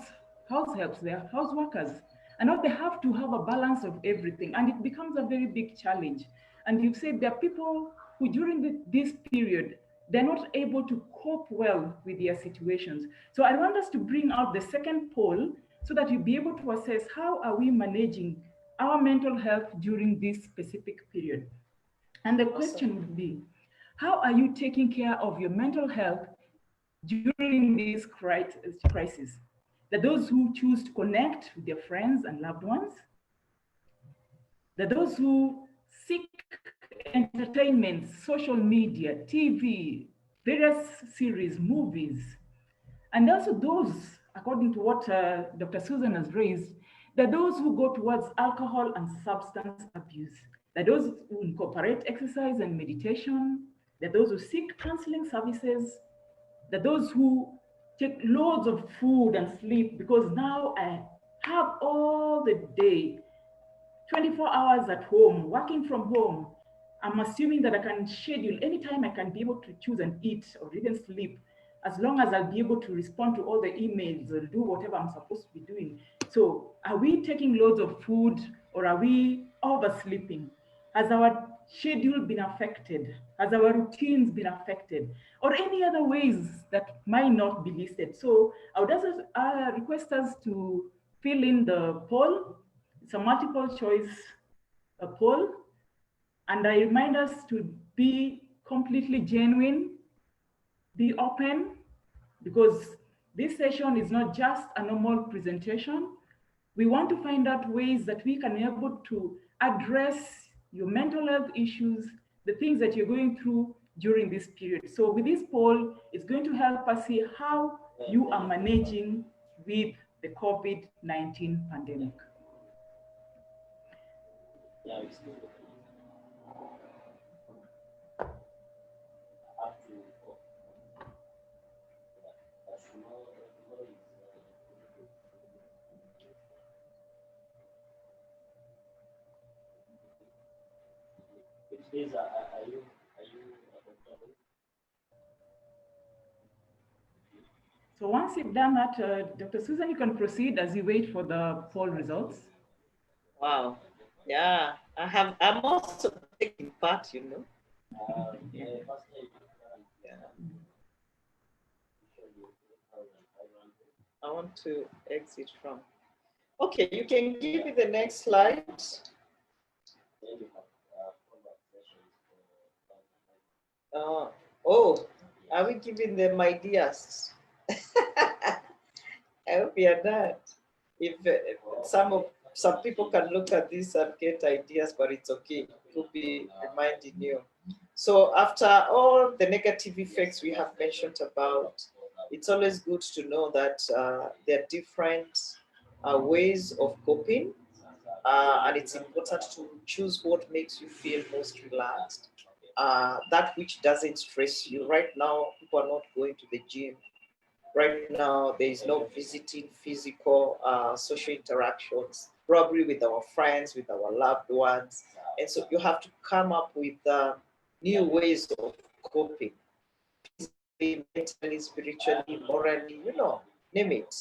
helps, their house workers. And now they have to have a balance of everything. And it becomes a very big challenge. And you've said there are people who during this period, they're not able to cope well with their situations. So I want us to bring out the second poll so that you'll be able to assess how are we managing our mental health during this specific period. And the question would be, how are you taking care of your mental health during this crisis? That those who choose to connect with their friends and loved ones, that those who seek entertainment, social media, TV, various series, movies, and also those, according to what Dr. Susan has raised, that those who go towards alcohol and substance abuse, that those who incorporate exercise and meditation, that those who seek counseling services, that those who take loads of food and sleep, because now I have all the day, 24 hours at home, working from home. I'm assuming that I can schedule anytime I can be able to choose and eat or even sleep, as long as I'll be able to respond to all the emails or do whatever I'm supposed to be doing. So are we taking loads of food or are we oversleeping? Has our schedule been affected? Has our routines been affected? Or any other ways that might not be listed? So I would also request us to fill in the poll. It's a multiple choice poll. And I remind us to be completely genuine, be open, because this session is not just a normal presentation. We want to find out ways that we can be able to address your mental health issues, the things that you're going through during this period. So with this poll, it's going to help us see how you are managing with the COVID-19 pandemic. So once you've done that, Dr. Susan, you can proceed as you wait for the poll results. Wow. Yeah, I'm also taking part, you know. Yeah. I want to exit from. Okay, you can give me the next slide. Oh, are we giving them ideas? I hope we are not. If some people can look at this and get ideas, but it's okay. It could be reminding you. So after all the negative effects we have mentioned about, it's always good to know that there are different ways of coping, and it's important to choose what makes you feel most relaxed, that which doesn't stress you. Right now, people are not going to the gym. Right now, there is no visiting physical social interactions, probably with our friends, with our loved ones. And so you have to come up with new ways of coping, physically, mentally, spiritually, morally, you know, name it.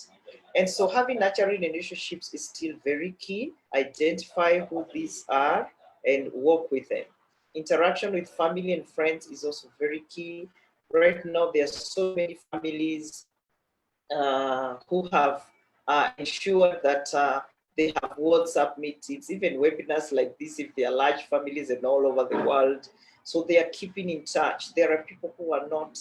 And so having nurturing relationships is still very key. Identify who these are and work with them. Interaction with family and friends is also very key. Right now, there are so many families who have ensured that they have WhatsApp meetings, even webinars like this, if they are large families and all over the world. So they are keeping in touch. There are people who are not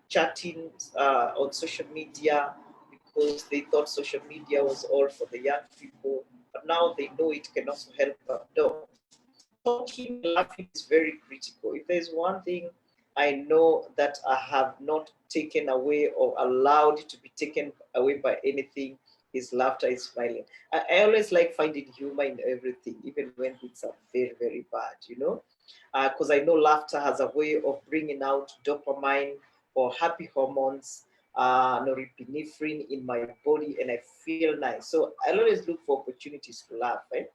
chatting on social media because they thought social media was all for the young people, but now they know it can also help them. No. Talking, laughing is very critical. If there's one thing I know that I have not taken away or allowed to be taken away by anything, is laughter, is smiling. I always like finding humor in everything, even when things are very, very bad, you know, because I know laughter has a way of bringing out dopamine or happy hormones, norepinephrine in my body, and I feel nice. So I always look for opportunities to laugh, right?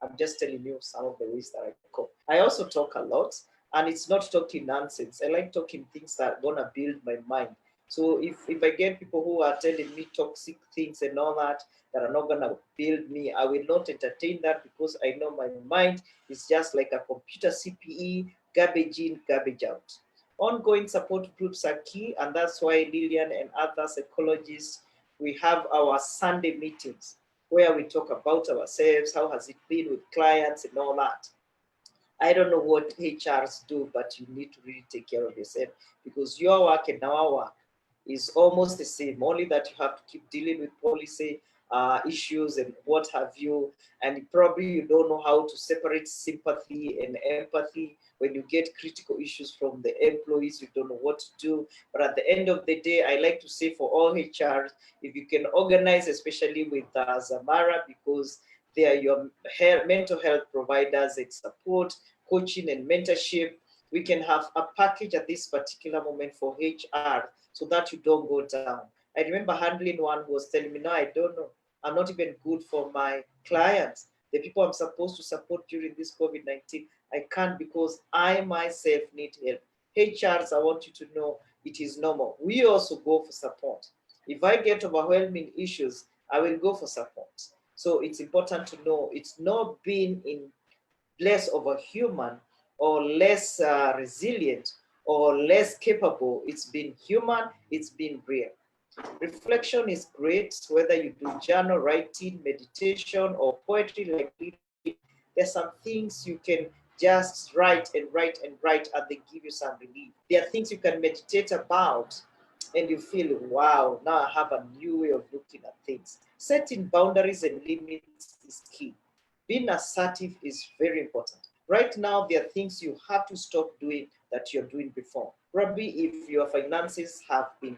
I'm just telling you some of the ways that I cope. I also talk a lot, and it's not talking nonsense. I like talking things that are gonna build my mind. So if I get people who are telling me toxic things and all that are not gonna build me, I will not entertain that, because I know my mind is just like a computer CPE, garbage in, garbage out. Ongoing support groups are key, and that's why Lilian and other psychologists, we have our Sunday meetings where we talk about ourselves, how has it been with clients and all that. I don't know what HRs do, but you need to really take care of yourself, because your work and our work is almost the same, only that you have to keep dealing with policy issues and what have you. And probably you don't know how to separate sympathy and empathy. When you get critical issues from the employees, you don't know what to do. But at the end of the day, I like to say for all HRs, if you can organize, especially with Zamara, because they are your mental health providers and support, coaching and mentorship. We can have a package at this particular moment for HR so that you don't go down. I remember handling one who was telling me, no, I don't know. I'm not even good for my clients. The people I'm supposed to support during this COVID-19, I can't, because I myself need help. HRs, I want you to know it is normal. We also go for support. If I get overwhelming issues, I will go for support. So it's important to know it's not being in less of a human or less resilient or less capable. It's been human, it's been real. Reflection is great, whether you do journal writing, meditation, or poetry like Lilian. There's some things you can just write and write and write, and they give you some relief. There are things you can meditate about, and you feel, wow, now I have a new way of looking at things. Setting boundaries and limits is key. Being assertive is very important. Right now, there are things you have to stop doing that you're doing before. Probably if your finances have been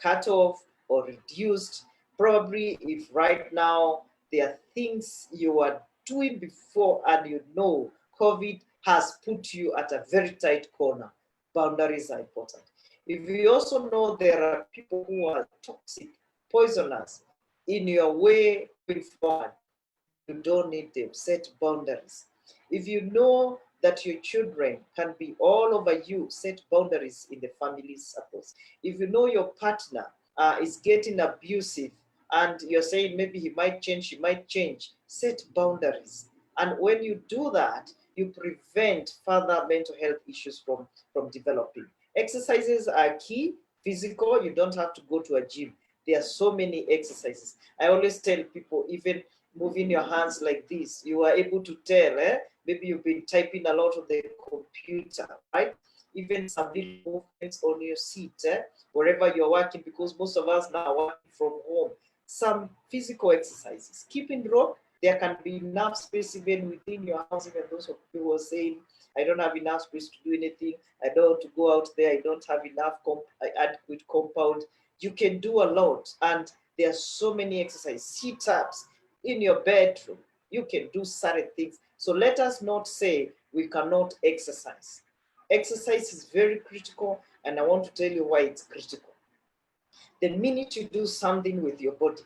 cut off or reduced, probably if right now there are things you are doing before and you know COVID has put you at a very tight corner, boundaries are important. If you also know there are people who are toxic, poisonous in your way going forward, you don't need them. Set boundaries. If you know that your children can be all over you, set boundaries in the family circles. If you know your partner is getting abusive and you're saying maybe he might change, she might change, set boundaries. And when you do that, you prevent further mental health issues from developing. Exercises are key. Physical, you don't have to go to a gym. There are so many exercises. I always tell people, even moving your hands like this, you are able to tell, maybe you've been typing a lot on the computer, right? Even some little movements on your seat, wherever you're working, because most of us now are working from home. Some physical exercises. Keeping rope, there can be enough space even within your house, even those people who are saying, I don't have enough space to do anything. I don't want to go out there. I don't have enough adequate compound. You can do a lot. And there are so many exercises, sit-ups in your bedroom. You can do certain things. So let us not say we cannot exercise. Exercise is very critical, and I want to tell you why it's critical. The minute you do something with your body,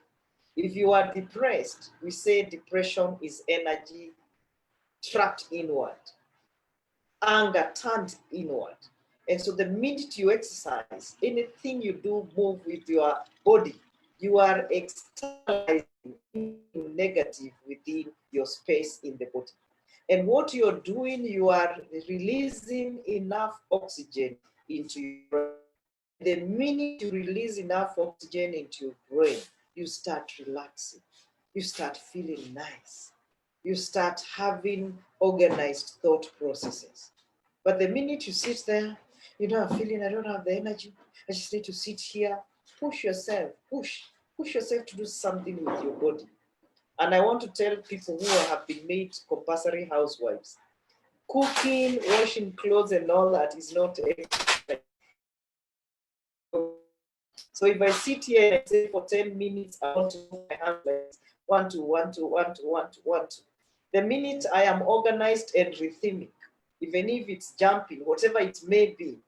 if you are depressed, we say depression is energy trapped inward, anger turned inward. And so the minute you exercise, anything you do move with your body, you are externalizing negative within your space in the body. And what you're doing, you are releasing enough oxygen into your brain. The minute you release enough oxygen into your brain, you start relaxing. You start feeling nice. You start having organized thought processes. But the minute you sit there, you know, I'm feeling I don't have the energy. I just need to sit here. Push yourself, push yourself to do something with your body. And I want to tell people who have been made compulsory housewives, cooking, washing clothes and all that is not exercise. So if I sit here and I say for 10 minutes, I want to move my hands like this, 1, 2, 1, 2, 1, 2, 1, 2, 1, 2. The minute I am organized and rhythmic, even if it's jumping, whatever it may be,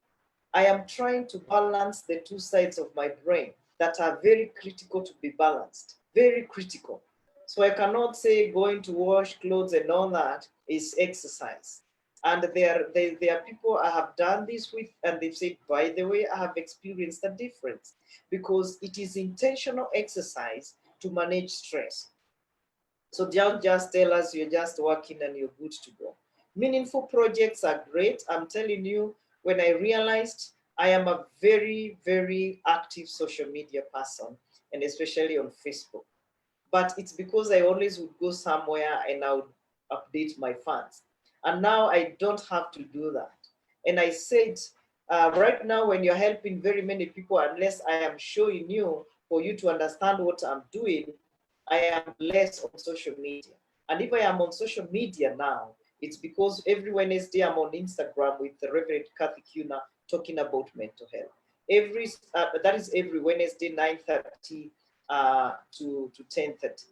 I am trying to balance the two sides of my brain that are very critical to be balanced, very critical. So I cannot say going to wash clothes and all that is exercise. And there are people I have done this with, and they've said, by the way, I have experienced a difference because it is intentional exercise to manage stress. So don't just tell us you're just working and you're good to go. Meaningful projects are great. I'm telling you, when I realized I am a very, very active social media person, and especially on Facebook. But it's because I always would go somewhere and I would update my fans. And now I don't have to do that. And I said, right now, when you're helping very many people, unless I am showing you for you to understand what I'm doing, I am less on social media. And if I am on social media now, it's because every Wednesday I'm on Instagram with the Reverend Kathy Kuna talking about mental health. That is every Wednesday, 9:30 to 10:30.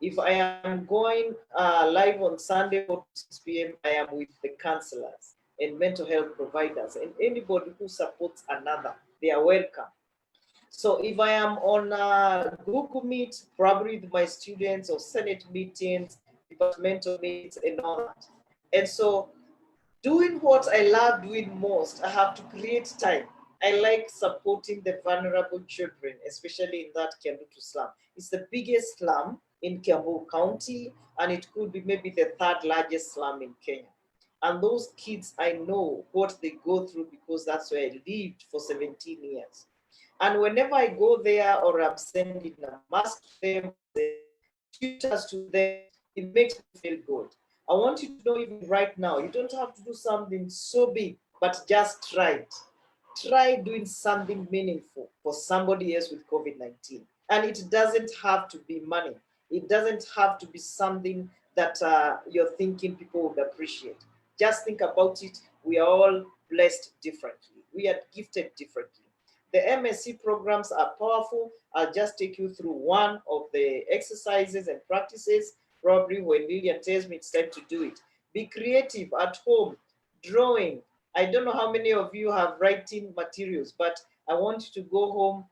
If I am going live on Sunday or 6 p.m., I am with the counselors and mental health providers, and anybody who supports another, they are welcome. So if I am on Google Meet, probably with my students or Senate meetings, departmental meetings and all that. And so doing what I love doing most, I have to create time. I like supporting the vulnerable children, especially in that Kiambu slum. It's the biggest slum in Kiambu County, and it could be maybe the third largest slum in Kenya. And those kids, I know what they go through because that's where I lived for 17 years. And whenever I go there or I'm sending a mask to them, tutors to them, it makes me feel good. I want you to know even right now, you don't have to do something so big, but just try it. Try doing something meaningful for somebody else with COVID-19. And it doesn't have to be money. It doesn't have to be something that you're thinking people would appreciate. Just think about it. We are all blessed differently. We are gifted differently. The MSc programs are powerful. I'll just take you through one of the exercises and practices. Probably when Lilian tells me it's time to do it. Be creative at home, drawing. I don't know how many of you have writing materials, but I want you to go home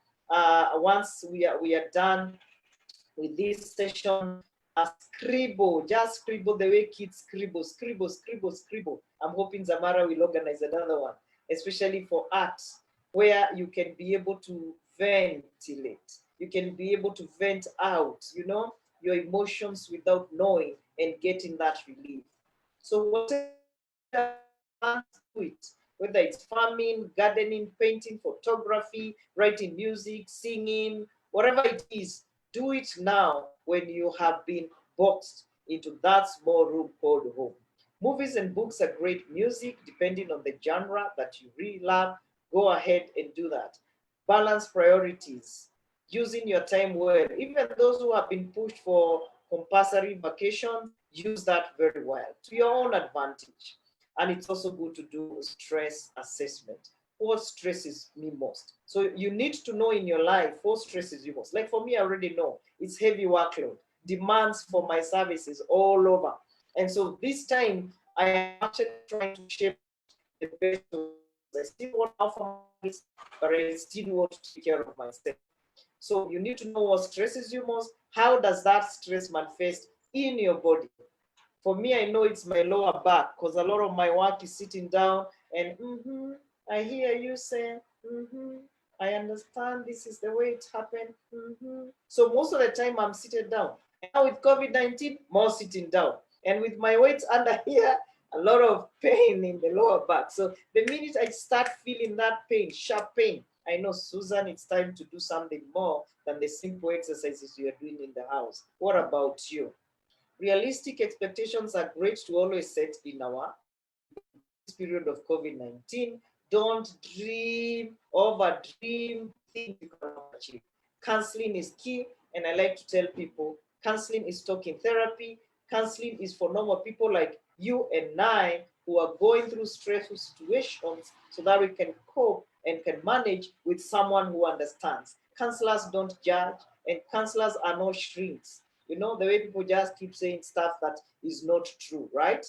once we are done with this session. Scribble, just scribble the way kids scribble, scribble, scribble, scribble. I'm hoping Zamara will organize another one, especially for arts, where you can be able to ventilate. You can be able to vent out, your emotions without knowing and getting that relief. So whatever, do it. Whether it's farming, gardening, painting, photography, writing music, singing, whatever it is, do it now when you have been boxed into that small room called home. Movies and books are great music, depending on the genre that you really love. Go ahead and do that. Balance priorities, using your time well. Even those who have been pushed for compulsory vacations, use that very well to your own advantage. And it's also good to do stress assessment. What stresses me most? So you need to know in your life what stresses you most. Like for me, I already know it's heavy workload, demands for my services all over. And so this time, I am actually trying to shape the best of I still want to offer this, but I still want to take care of myself. So you need to know what stresses you most. How does that stress manifest in your body? For me, I know it's my lower back because a lot of my work is sitting down and I hear you say, I understand this is the way it happened. So most of the time I'm seated down. And now with COVID-19, more sitting down. And with my weight under here, a lot of pain in the lower back. So the minute I start feeling that pain, sharp pain, I know, Susan, it's time to do something more than the simple exercises you are doing in the house. What about you? Realistic expectations are great to always set in our period of COVID-19. Don't dream, overdream, things you cannot achieve. Counseling is key, and I like to tell people, counseling is talking therapy. Counseling is for normal people like you and I who are going through stressful situations so that we can cope and can manage with someone who understands. Counselors don't judge, and counselors are not shrinks. The way people just keep saying stuff that is not true, right?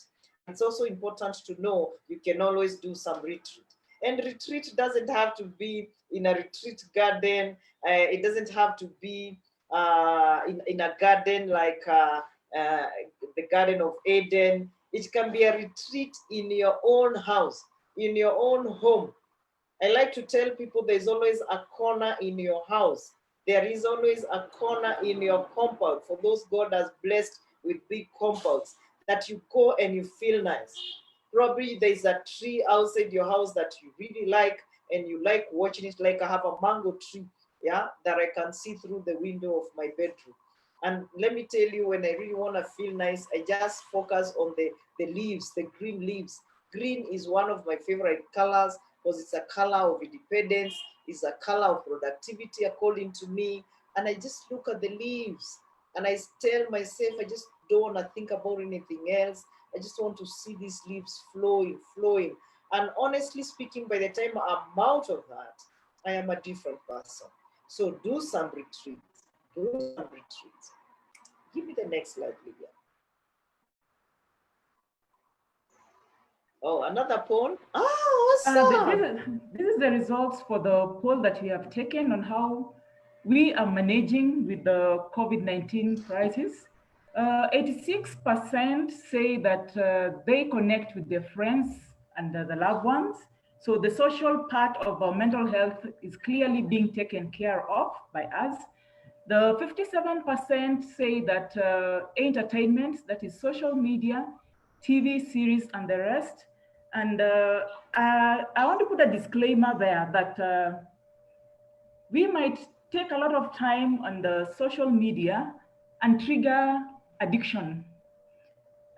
It's also important to know you can always do some retreat. And retreat doesn't have to be in a retreat garden. It doesn't have to be in a garden like the Garden of Eden. It can be a retreat in your own house, in your own home. I like to tell people there's always a corner in your house. There is always a corner in your compound for those God has blessed with big compounds that you go and you feel nice. Probably there's a tree outside your house that you really like and you like watching it. Like I have a mango tree, yeah, that I can see through the window of my bedroom. And let me tell you, when I really want to feel nice, I just focus on the leaves, the green leaves. Green is one of my favorite colors because it's a color of independence, it's a color of productivity according to me. And I just look at the leaves and I tell myself, I just don't want to think about anything else. I just want to see these leaves flowing, flowing. And honestly speaking, by the time I'm out of that, I am a different person. So do some retreats. Do some retreats. Give me the next slide, Lydia. Oh, another poll? Oh, awesome. This is the results for the poll that we have taken on how we are managing with the COVID-19 crisis. 86% say that they connect with their friends and the loved ones. So the social part of our mental health is clearly being taken care of by us. The 57% say that entertainment, that is social media, TV series, and the rest. And I want to put a disclaimer there that we might take a lot of time on the social media and trigger addiction.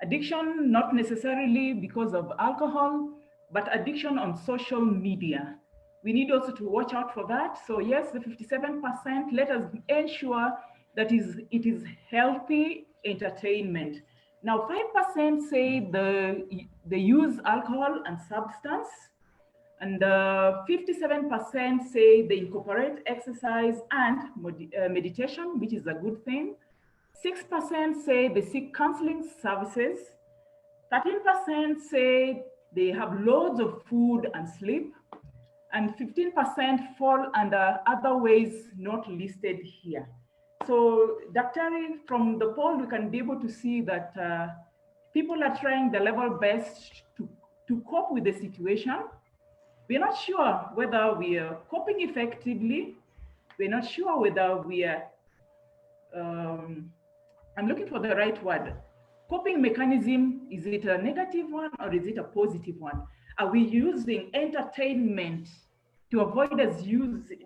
Addiction, not necessarily because of alcohol, but addiction on social media. We need also to watch out for that. So yes, the 57%, let us ensure that it is healthy entertainment. Now, 5% say they use alcohol and substance, and 57% say they incorporate exercise and meditation, which is a good thing. 6% say they seek counseling services. 13% say they have loads of food and sleep. And 15% fall under other ways not listed here. So, Daktari, from the poll, we can be able to see that people are trying their level best to cope with the situation. We're not sure whether we are coping effectively. We're not sure whether we are, I'm looking for the right word. Coping mechanism, is it a negative one or is it a positive one? Are we using entertainment to avoid us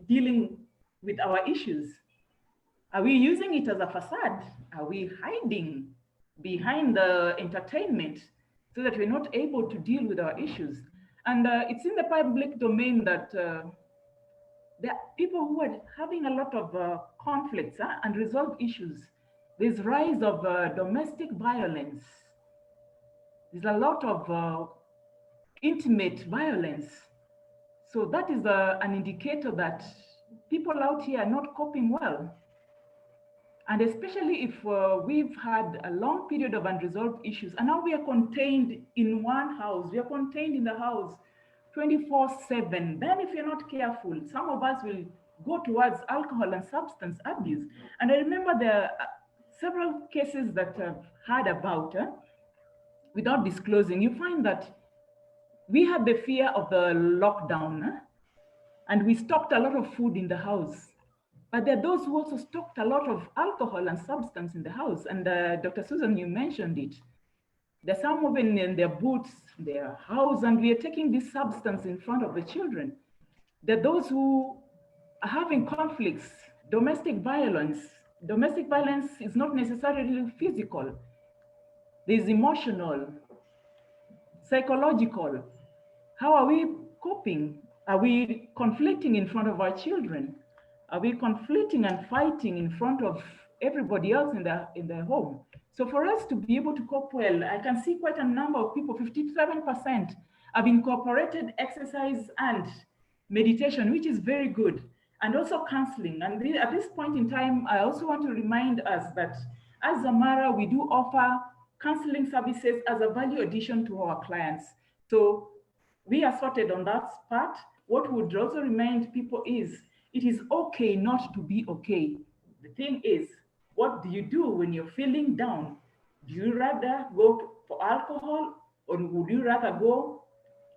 dealing with our issues? Are we using it as a facade? Are we hiding behind the entertainment so that we're not able to deal with our issues? And it's in the public domain that there are people who are having a lot of conflicts and resolve issues. There's rise of domestic violence. There's a lot of intimate violence. So that is an indicator that people out here are not coping well. And especially if we've had a long period of unresolved issues, and now we are contained in one house, we are contained in the house 24/7. Then if you're not careful, some of us will go towards alcohol and substance abuse. And I remember there are several cases that I've heard about, without disclosing. You find that we had the fear of the lockdown, and we stocked a lot of food in the house. But there are those who also stocked a lot of alcohol and substance in the house. And Dr. Susan, you mentioned it. There's some moving in their boots, their house, and we are taking this substance in front of the children. There are those who are having conflicts, domestic violence. Domestic violence is not necessarily physical. There's emotional, psychological. How are we coping? Are we conflicting in front of our children? Are we conflicting and fighting in front of everybody else in the home? So for us to be able to cope well, I can see quite a number of people, 57% have incorporated exercise and meditation, which is very good, and also counseling. And at this point in time, I also want to remind us that as Zamara, we do offer counseling services as a value addition to our clients. So we are sorted on that part. What would also remind people is, it is okay not to be okay. The thing is, what do you do when you're feeling down? Do you rather go for alcohol, or would you rather go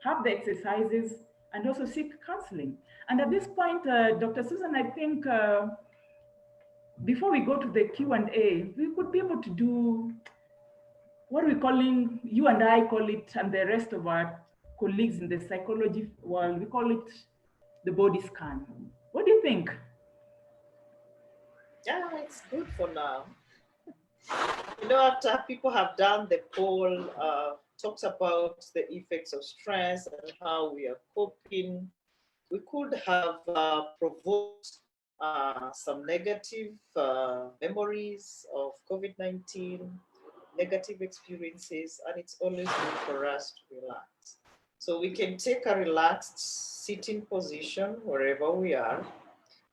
have the exercises and also seek counseling? And at this point, Dr. Susan, I think before we go to the Q&A, we could be able to do what we're calling, you and I call it, and the rest of our colleagues in the psychology world, we call it the body scan. What do you think? Yeah, it's good for now. You know, after people have done the poll, talked about the effects of stress and how we are coping, we could have provoked some negative memories of COVID-19, negative experiences, and it's always good for us to relax. So we can take a relaxed sitting position wherever we are.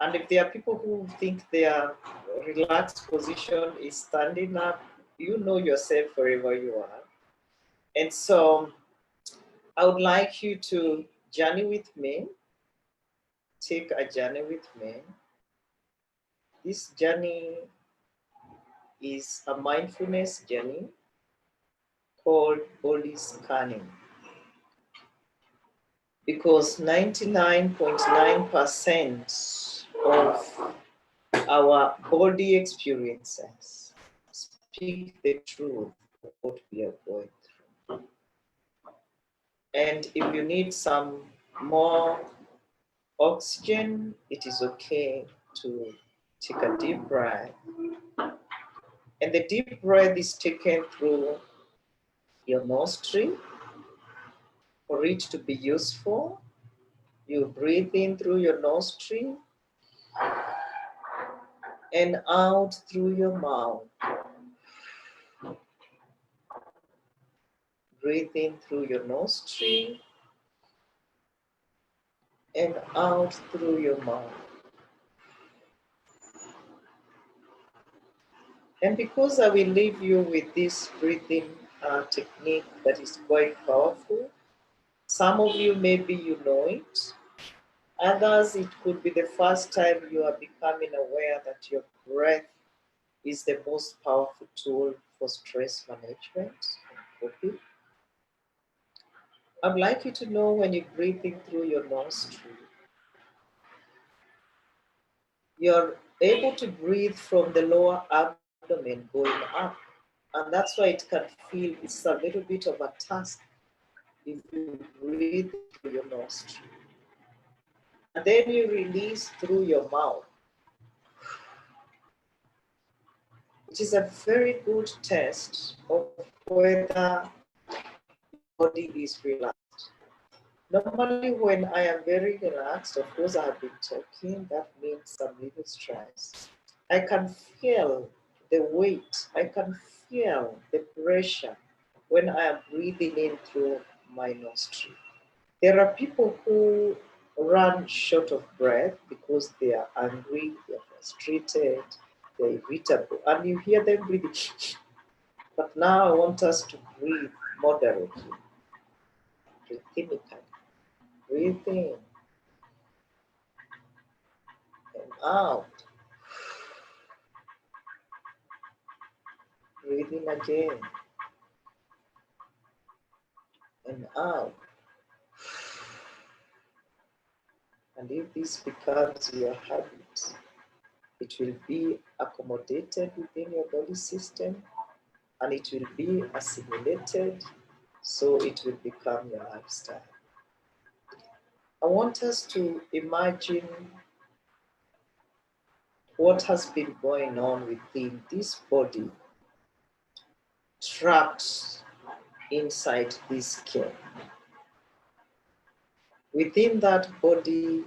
And if there are people who think their relaxed position is standing up, you know yourself wherever you are. And so I would like you to journey with me, take a journey with me. This journey is a mindfulness journey called body scanning. Because 99.9% of our body experiences speak the truth of what we are going through. And if you need some more oxygen, it is okay to take a deep breath. And the deep breath is taken through your nostril. For it to be useful, you breathe in through your nostril and out through your mouth. Breathe in through your nostril and out through your mouth. And because I will leave you with this breathing technique that is quite powerful, some of you maybe you know it, others it could be the first time you are becoming aware that your breath is the most powerful tool for stress management and coping. I'd like you to know when you're breathing through your nostril, you're able to breathe from the lower abdomen going up. And that's why it can feel it's a little bit of a task if you breathe through your nostril. And then you release through your mouth. It is a very good test of whether your body is relaxed. Normally, when I am very relaxed, of course, I have been talking, that means I'm a little stressed. I can feel the weight, I can feel the pressure when I am breathing in through my nostril. There are people who run short of breath because they are angry, they are frustrated, they're irritable, and you hear them breathing. But now I want us to breathe moderately, rhythmically. Breathe in and out. Breathe in again and out. And if this becomes your habit, it will be accommodated within your body system and it will be assimilated, so it will become your lifestyle. I want us to imagine what has been going on within this body, trapped inside this skin. Within that body,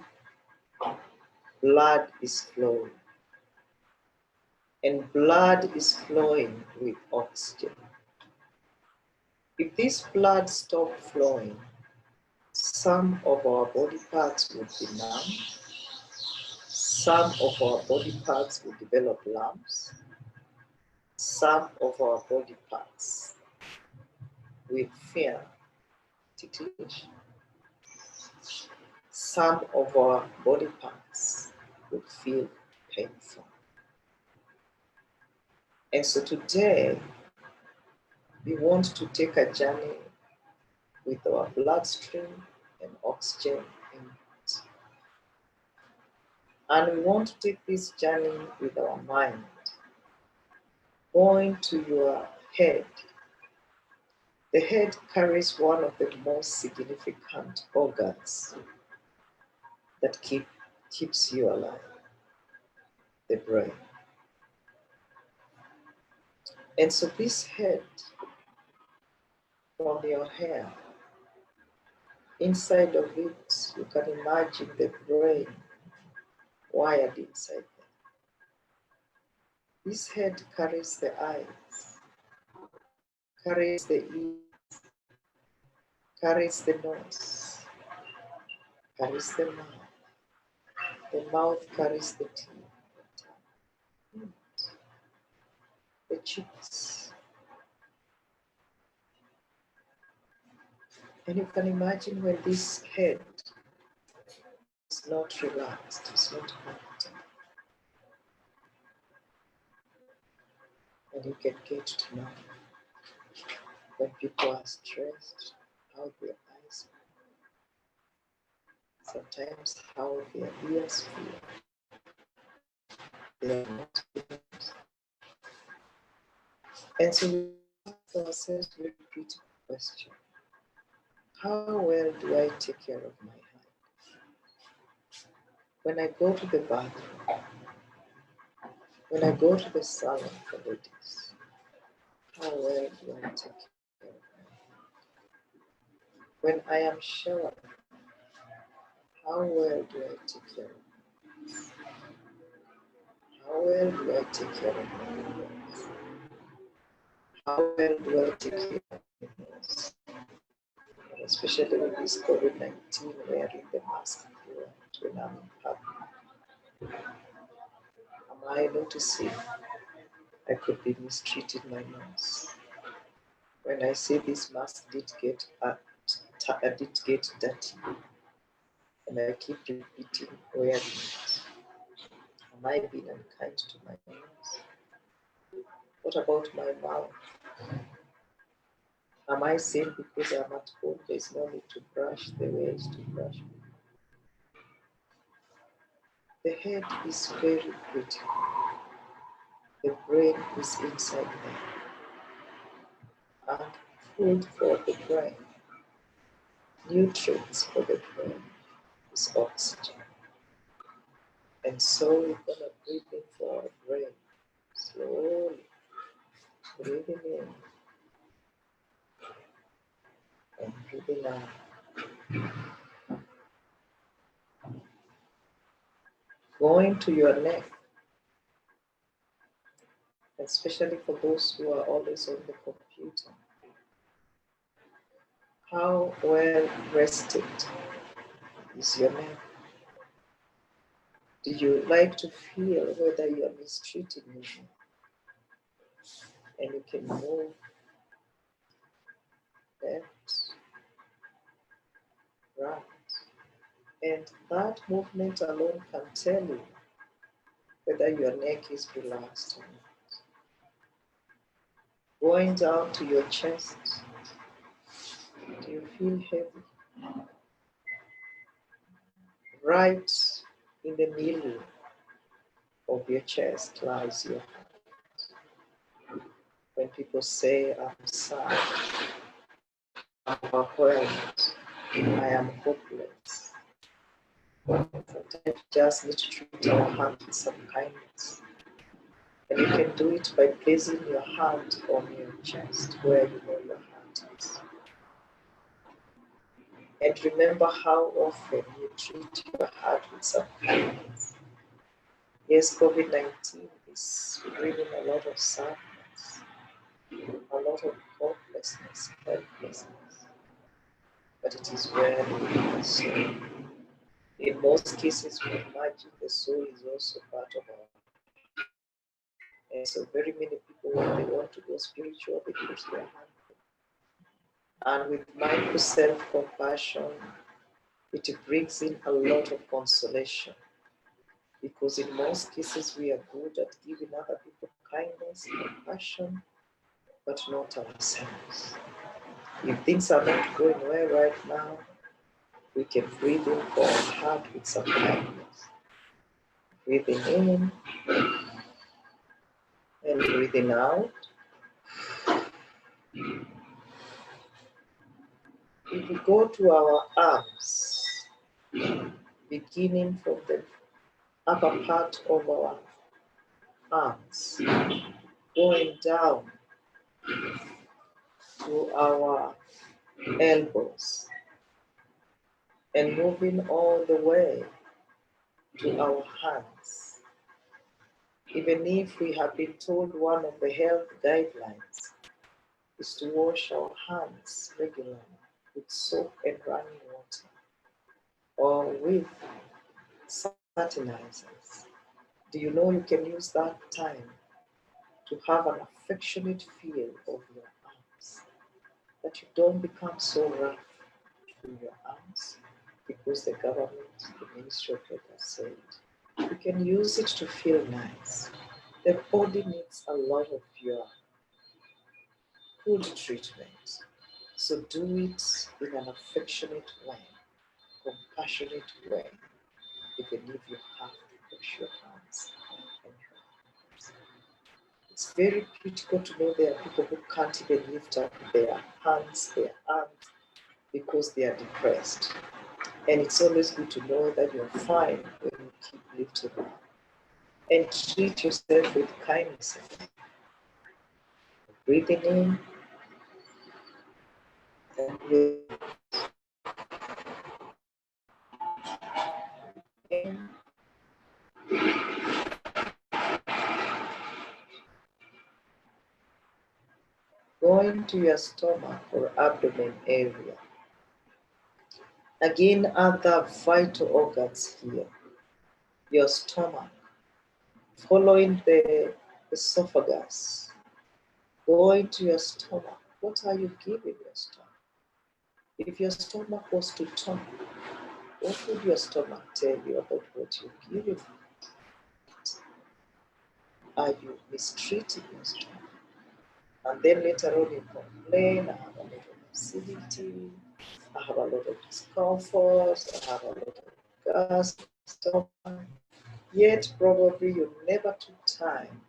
blood is flowing. And blood is flowing with oxygen. If this blood stopped flowing, some of our body parts would be numb, some of our body parts would develop lumps, some of our body parts will feel ticklish, some of our body parts will feel painful. And so today, we want to take a journey with our bloodstream and oxygen in it. And we want to take this journey with our mind, going to your head. The head carries one of the most significant organs that keeps you alive, the brain. And so this head, from your hair, inside of it, you can imagine the brain wired inside there. This head carries the eyes, carries the ears, carries the nose, carries the mouth. The mouth carries the teeth, the cheeks. And you can imagine when this head is not relaxed, it's not active. And you can get to know when people are stressed, how their eyes feel. Sometimes how their ears feel. They are not relaxed. And so we ask ourselves a very critical question. How well do I take care of my hand? When I go to the bathroom, when I go to the salon for ladies, how well do I take care of my hand? When I am showering, how well do I take care of my hands? How well do I take care of my hands? How well do I take care of my nose? Especially with this COVID-19 wearing the mask when I'm in public. Am I noticing I could be mistreating my nose? When I say this mask did get dirty, and I keep repeating wearing it, am I being unkind to my nose? What about my mouth? Am I saying because I'm at home, there's no need to brush the way I used to brush? The head is very critical. The brain is inside there. And food for the brain, nutrients for the brain is oxygen. And so we're going to breathe in for our brain. Slowly breathing in and breathing out. Going to your neck, especially for those who are always on the computer. How well rested is your neck? Do you like to feel whether you are mistreating your neck? And you can move left, right. And that movement alone can tell you whether your neck is relaxed or not. Going down to your chest, do you feel heavy? Right in the middle of your chest lies your heart. When people say, I'm sad, I'm overwhelmed, I am hopeless, sometimes you just need to treat our heart with some kindness. And you can do it by placing your hand on your chest where you know your heart is. And remember how often you treat your heart with some kindness. Yes, COVID-19 is bringing a lot of sadness, a lot of hopelessness, helplessness. But it is where we are so. In most cases, we imagine the soul is also part of our life. And so very many people, when they want to go spiritual, they put their hand. And with mindful self-compassion, it brings in a lot of consolation. Because in most cases, we are good at giving other people kindness, compassion, but not ourselves. If things are not going well right now, we can breathe in for our heart with some kindness. Breathing in and breathing out. If we go to our arms, beginning from the upper part of our arms, going down to our elbows, and moving all the way to our hands. Even if we have been told one of the health guidelines is to wash our hands regularly with soap and running water, or with sanitizers. Do you know you can use that time to have an affectionate feel of your arms, that you don't become so rough in your arms, because the government, the Ministry of Health has said, you can use it to feel nice. The body needs a lot of your good treatment. So do it in an affectionate way, compassionate way, even if you have to push your hands and your hands. It's very critical to know there are people who can't even lift up their hands, their arms, because they are depressed. And it's always good to know that you're fine when you keep lifting up. And treat yourself with kindness. Breathing in and breathing in. Going to your stomach or abdomen area. Again, other vital organs here. Your stomach, following the esophagus. Going to your stomach. What are you giving your stomach? If your stomach was to talk, what would your stomach tell you about what you're giving? Are you mistreating your stomach? And then later on you complain, I have a lot of acidity, I have a lot of discomfort, I have a lot of gas, stomach. Yet probably you never took time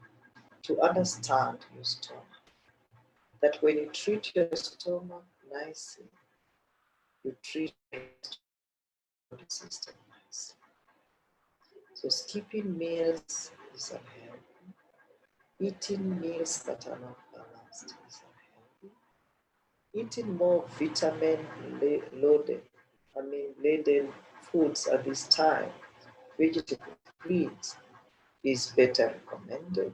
to understand your stomach. That when you treat your stomach nicely, you treat your body system nicely. So skipping meals is unhealthy. Eating meals that are not balanced is unhealthy. Eating more laden foods at this time, vegetable greens, is better recommended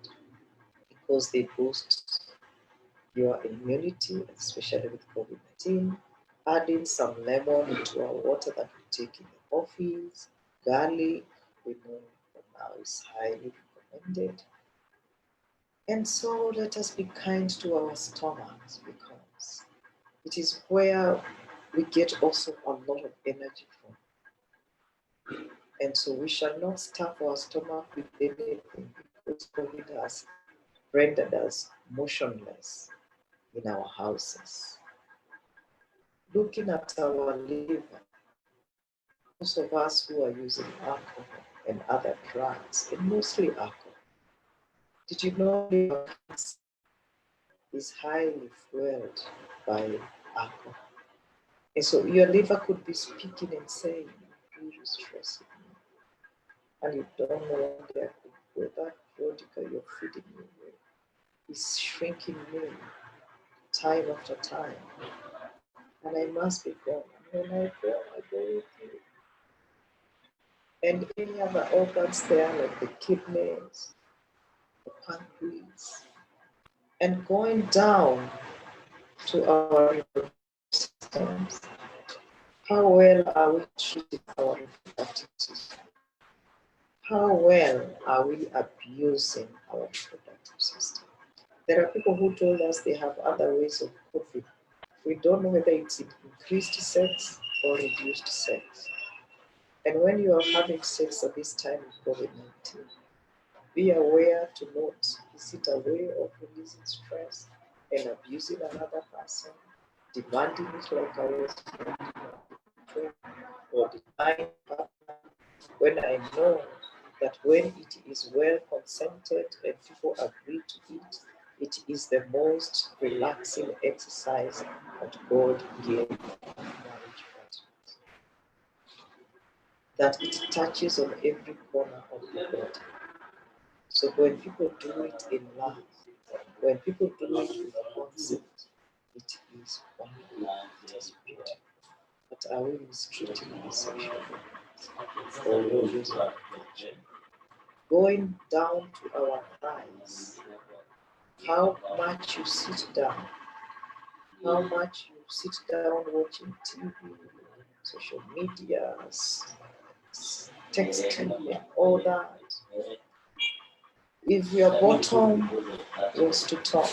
because they boost your immunity, especially with COVID-19. Adding some lemon into our water that we take in the office, garlic, we know for now is highly recommended. And so let us be kind to our stomachs because it is where we get also a lot of energy from. And so we shall not stuff our stomach with anything because COVID has rendered us motionless in our houses. Looking at our liver, most of us who are using alcohol and other drugs, and mostly alcohol, did you know liver cancer is highly fueled by alcohol? And so your liver could be speaking and saying, you're really stressing me. And you don't know where that vodka you're feeding me with is shrinking me time after time. And I must be gone. And when I go with you. And any other organs there, like the kidneys, the pancreas, and going down to our systems. How well are we treating our reproductive system? How well are we abusing our reproductive system? There are people who told us they have other ways of coping. We don't know whether it's increased sex or reduced sex. And when you are having sex at this time of COVID-19, be aware to note, is it a way of releasing stress and abusing another person, demanding it like I was demanding, or denying partner, when I know that when it is well consented and people agree to it, it is the most relaxing exercise that God gave marriage partners. That it touches on every corner of the body. So when people do it in love, when people do it with consent, it is wonderful, it is beautiful. But are we mistreating our sexual organs? Or we using affection? Going down to our thighs, how much you sit down, how much you sit down watching TV, social media, texting, and all that. If your bottom was to talk,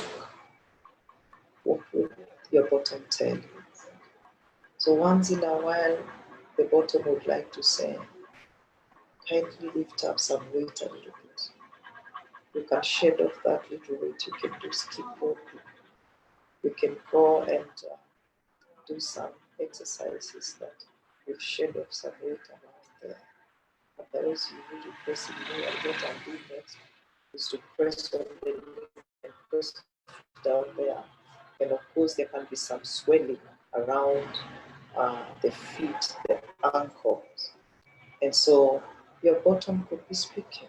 what would your bottom tell you? So once in a while, the bottom would like to say, kindly lift up some weight a little bit. You can shed off that little weight. You can do skip rope. You can go and do some exercises that will shed off some weight around there. Otherwise, you really press it more. And what I'm doing next is to press on the knee and press down there. And of course, there can be some swelling around the feet, the ankles. And so your bottom could be speaking.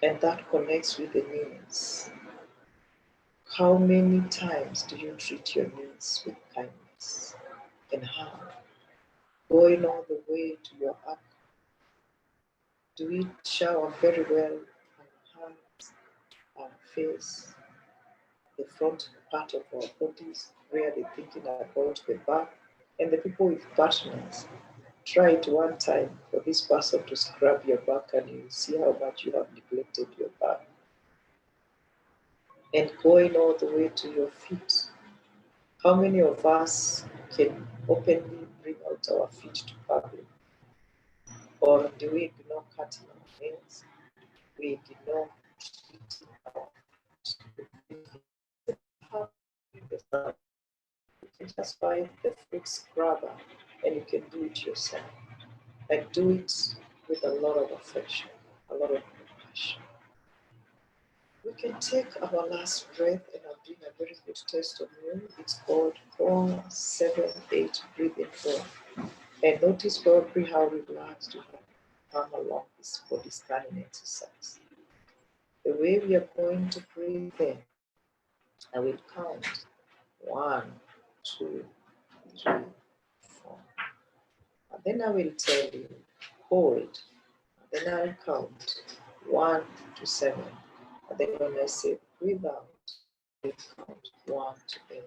And that connects with the knees. How many times do you treat your knees with kindness? And how? Going all the way to your ankle. Do we shower very well our hands, our face, the front part of our bodies, really thinking about the back? And the people with partners, try it one time for this person to scrub your back and you see how much you have neglected your back. And going all the way to your feet. How many of us can openly bring out our feet to public? Or do we ignore cutting our nails? We ignore treating our feet. You can just buy the foot scrubber and you can do it yourself. And do it with a lot of affection, a lot of compassion. We can take our last breath, and I'm doing a very good test on you. It's called 4-7-8 breathing form. And notice probably how relaxed you have come along this body scanning exercise. The way we are going to breathe in, I will count 1, 2, 3, 4. And then I will tell you, hold. And then I'll count 1 to 7. And then when I say breathe out, we count 1 to 8.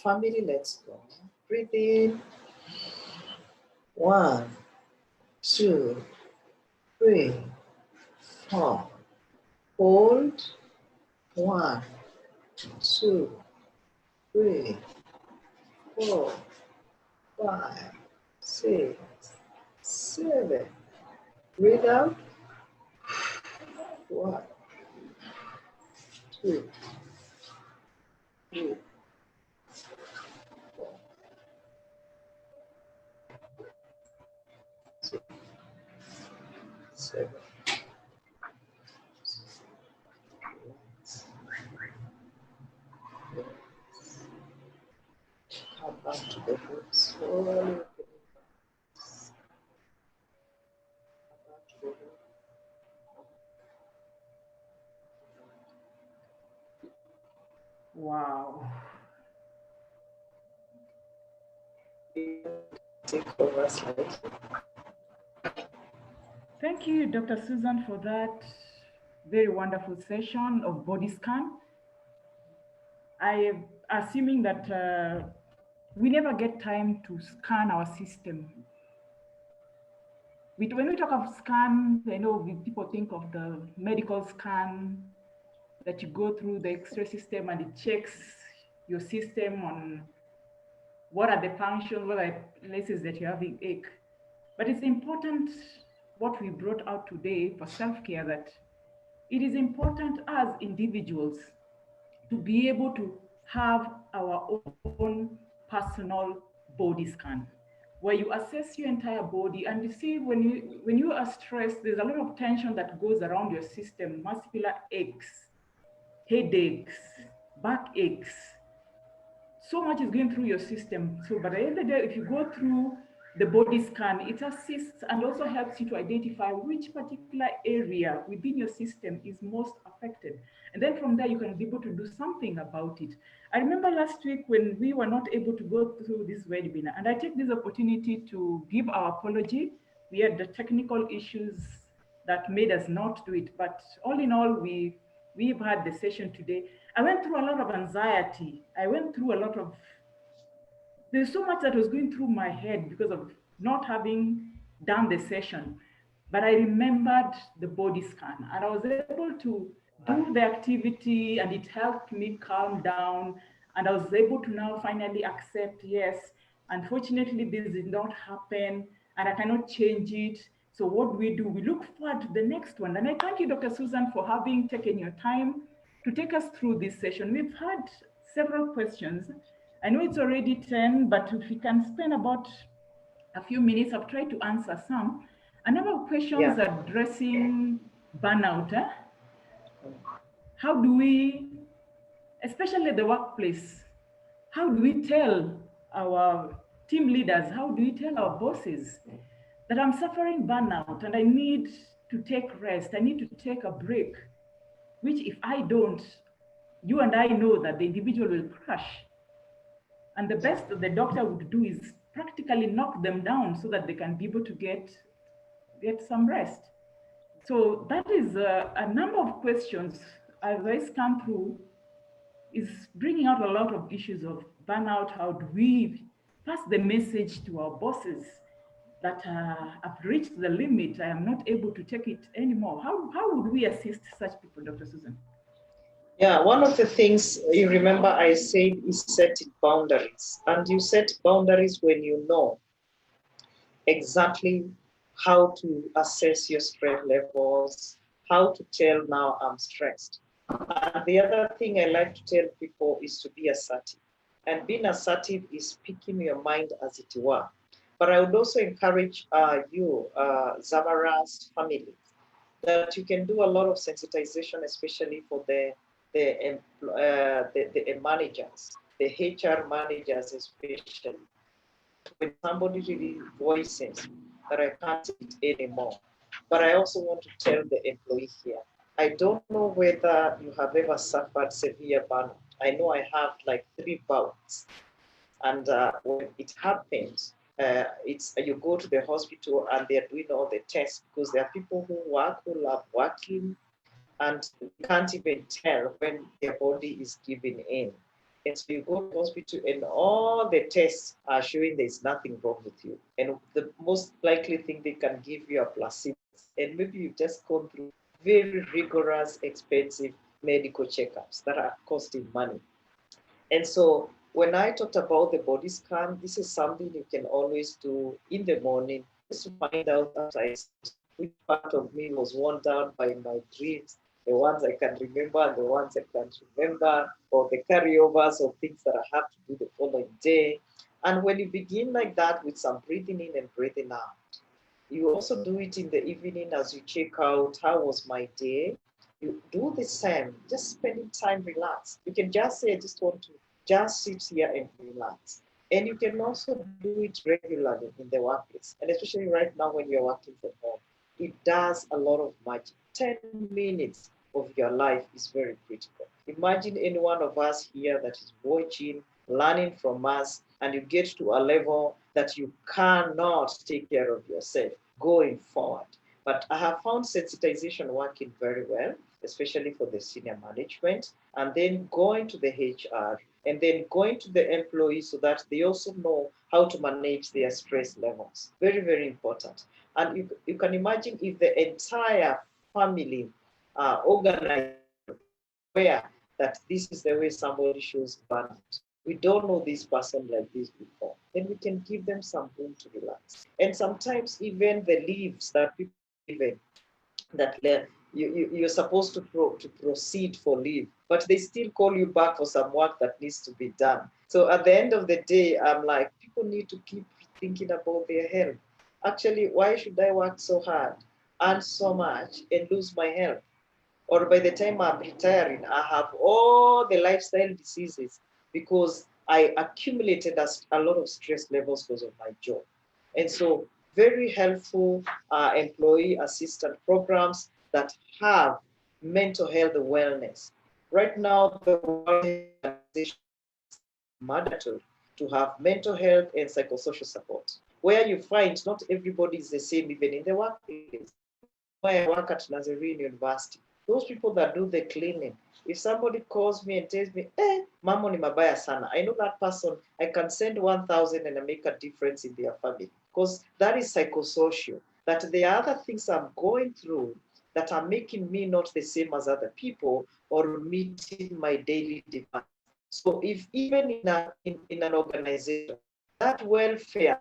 Family, let's go. Breathe in. 1, 2, 3, 4. Hold. 1, 2, 3, 4, 5, 6, 7. Breathe out. 1, 2, 3, 4, 6, 7. Come back to the roots. Slowly open your eyes. Come back to the root. Wow. Take over slightly. Thank you, Dr. Susan, for that very wonderful session of body scan. I am assuming that we never get time to scan our system. When we talk of scan, I know people think of the medical scan that you go through the X-ray system and it checks your system on what are the functions, what are the places that you're having ache. But it's important what we brought out today for self-care, that it is important as individuals to be able to have our own personal body scan, where you assess your entire body and you see when you are stressed, there's a lot of tension that goes around your system, muscular aches, headaches, back aches. So much is going through your system. So by the end of the day, if you go through the body scan, it assists and also helps you to identify which particular area within your system is most affected. And then from there, you can be able to do something about it. I remember last week when we were not able to go through this webinar, and I take this opportunity to give our apology. We had the technical issues that made us not do it. But all in all, we've had the session today. I went through a lot of anxiety. I went through a lot of, there's so much that was going through my head because of not having done the session. But I remembered the body scan and I was able to do the activity and it helped me calm down. And I was able to now finally accept, yes, unfortunately, this did not happen and I cannot change it. So what do? We look forward to the next one. And I thank you, Dr. Susan, for having taken your time to take us through this session. We've had several questions. I know it's already 10, but if we can spend about a few minutes, I've tried to answer some. A number of questions addressing burnout. How do we, especially the workplace, how do we tell our team leaders, how do we tell our bosses that I'm suffering burnout and I need to take rest, I need to take a break, which if I don't, you and I know that the individual will crash. And the best that the doctor would do is practically knock them down so that they can be able to get some rest. So that is a number of questions as I scan through is bringing out a lot of issues of burnout. How do we pass the message to our bosses that I've reached the limit, I am not able to take it anymore? How would we assist such people, Dr. Susan? Yeah, one of the things you remember I said is setting boundaries. And you set boundaries when you know exactly how to assess your stress levels, how to tell now I'm stressed. And the other thing I like to tell people is to be assertive. And being assertive is speaking your mind as it were. But I would also encourage you, Zamara's family, that you can do a lot of sensitization, especially for the managers, the HR managers especially. When somebody really voices that I can't eat anymore, but I also want to tell the employee here, I don't know whether you have ever suffered severe burnout. I know I have like 3 bouts. And when it happens, it's you go to the hospital and they're doing all the tests because there are people who work, who love working, and you can't even tell when their body is giving in. And so you go to the hospital and all the tests are showing there's nothing wrong with you. And the most likely thing they can give you a placebo. And maybe you've just gone through very rigorous, expensive medical checkups that are costing money. And so when I talked about the body scan, this is something you can always do in the morning just to find out which part of me was worn down by my dreams, the ones I can remember and the ones I can't remember, or the carryovers of things that I have to do the following day. And when you begin like that with some breathing in and breathing out, you also do it in the evening as you check out, how was my day? You do the same, just spending time relaxed. You can just say, I just want to just sit here and relax. And you can also do it regularly in the workplace. And especially right now when you're working from home, it does a lot of magic. 10 minutes of your life is very critical. Imagine any one of us here that is watching, learning from us, and you get to a level that you cannot take care of yourself going forward. But I have found sensitization working very well, especially for the senior management, and then going to the HR, and then going to the employees so that they also know how to manage their stress levels. Very, very important. And you can imagine if the entire family organized aware that this is the way somebody shows burnout. We don't know this person like this before. Then we can give them some room to relax. And sometimes even the leaves that people given, that you're supposed to proceed for leave, but they still call you back for some work that needs to be done. So at the end of the day, I'm like, people need to keep thinking about their health. Actually, why should I work so hard, earn so much, and lose my health? Or by the time I'm retiring, I have all the lifestyle diseases because I accumulated a lot of stress levels because of my job. And so very helpful employee assistance programs that have mental health wellness. Right now, the World Health Organization is mandatory to have mental health and psychosocial support, where you find not everybody is the same even in the workplace. Where I work at Nazarene University, those people that do the cleaning, if somebody calls me and tells me, mambo ni mabaya sana, I know that person, I can send 1,000 and I make a difference in their family. Because that is psychosocial. That there are other things I'm going through that are making me not the same as other people or meeting my daily demands. So if even in an organization, that welfare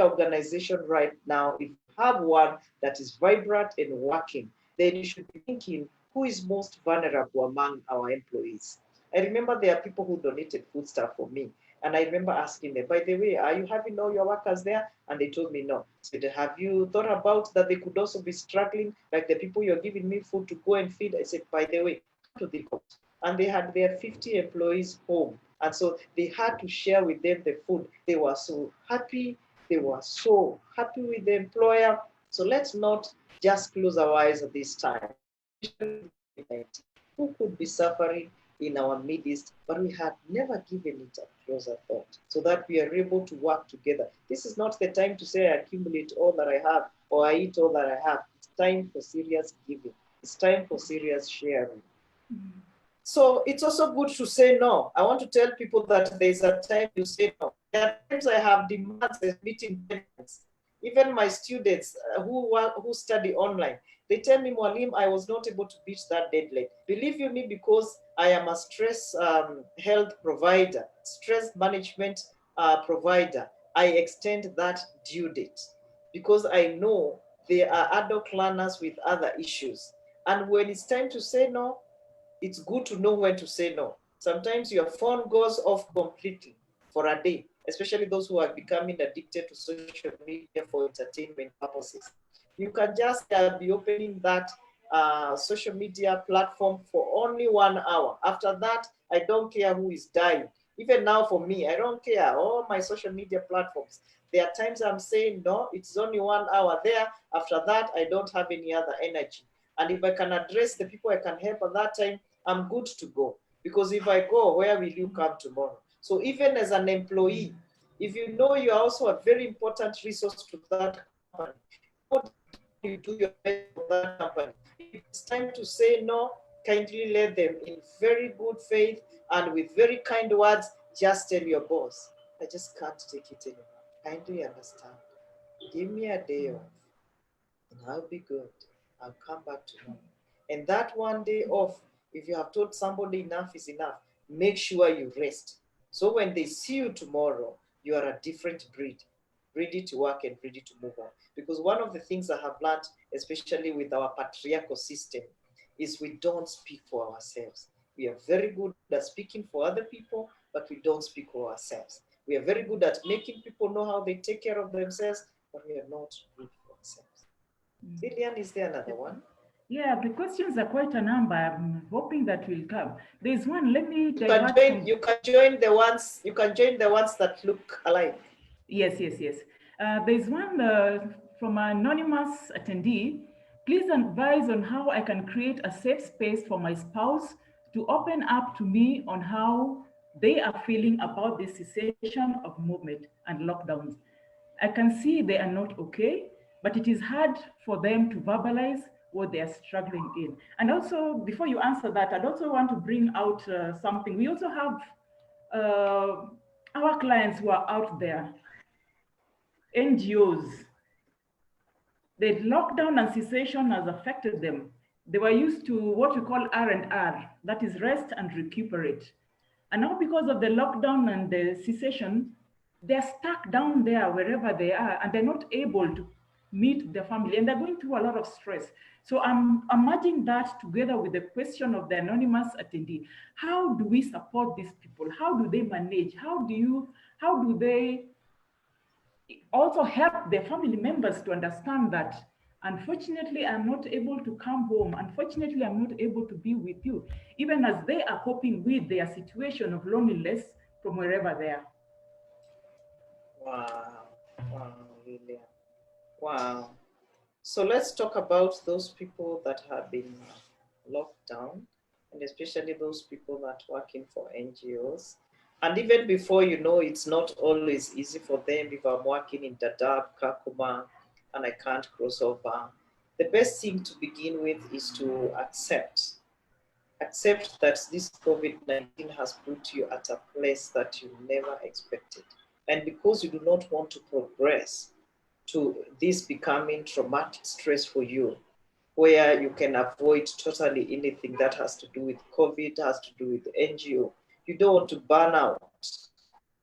organization right now, if you have one that is vibrant and working, then you should be thinking, who is most vulnerable among our employees? I remember there are people who donated food stuff for me. And I remember asking them, by the way, are you having all your workers there? And they told me no. I said, have you thought about that they could also be struggling, like the people you're giving me food to go and feed? I said, by the way, come to the court. And they had their 50 employees home. And so they had to share with them the food. They were so happy. They were so happy with the employer. So let's not just close our eyes at this time. Who could be suffering in our midst, but we had never given it a closer thought, so that we are able to work together. This is not the time to say I accumulate all that I have or I eat all that I have. It's time for serious giving. It's time for serious sharing. Mm-hmm. So it's also good to say no. I want to tell people that there's a time you say no. There are times I have demands as meeting deadlines. Even my students who study online, they tell me, Mwalim, I was not able to beat that deadline. Believe you me, because I am a stress health provider, stress management provider, I extend that due date because I know there are adult learners with other issues. And when it's time to say no, it's good to know when to say no. Sometimes your phone goes off completely for a day, especially those who are becoming addicted to social media for entertainment purposes. You can just be opening that social media platform for only 1 hour. After that, I don't care who is dying. Even now for me, I don't care. All my social media platforms. There are times I'm saying, no, it's only 1 hour there. After that, I don't have any other energy. And if I can address the people I can help at that time, I'm good to go. Because if I go, where will you come tomorrow? So even as an employee, if you know you are also a very important resource to that company, you do your best for that company. If it's time to say no, kindly let them in very good faith and with very kind words, just tell your boss, I just can't take it anymore. Kindly understand. Give me a day off and I'll be good. I'll come back tomorrow. And that 1 day off, if you have told somebody enough is enough, make sure you rest. So when they see you tomorrow, you are a different breed, ready to work and ready to move on. Because one of the things I have learned, especially with our patriarchal system, is we don't speak for ourselves. We are very good at speaking for other people, but we don't speak for ourselves. We are very good at making people know how they take care of themselves, but we are not good for ourselves. Lilian, is there another one? Yeah, the questions are quite a number. I'm hoping that will come. There's one. Let me. You can join the ones. You can join the ones that look alike. Yes. There's one from an anonymous attendee. Please advise on how I can create a safe space for my spouse to open up to me on how they are feeling about the cessation of movement and lockdowns. I can see they are not okay, but it is hard for them to verbalize what they are struggling in. And also, before you answer that, I'd also want to bring out something. We also have our clients who are out there, NGOs. The lockdown and cessation has affected them. They were used to what we call R&R, that is rest and recuperate. And now because of the lockdown and the cessation, they're stuck down there wherever they are, and they're not able to meet their family, and they're going through a lot of stress. So I'm merging that together with the question of the anonymous attendee. How do we support these people? How do they manage? How do they also help their family members to understand that, unfortunately, I'm not able to come home. Unfortunately, I'm not able to be with you, even as they are coping with their situation of loneliness from wherever they are. Wow, Lilian. Wow. So let's talk about those people that have been locked down, and especially those people that are working for NGOs. And even before, it's not always easy for them. If I'm working in Dadaab, Kakuma, and I can't cross over, the best thing to begin with is to accept that this COVID-19 has put you at a place that you never expected. And because you do not want to progress to this becoming traumatic stress for you, where you can avoid totally anything that has to do with COVID, has to do with NGO, you don't want to burn out.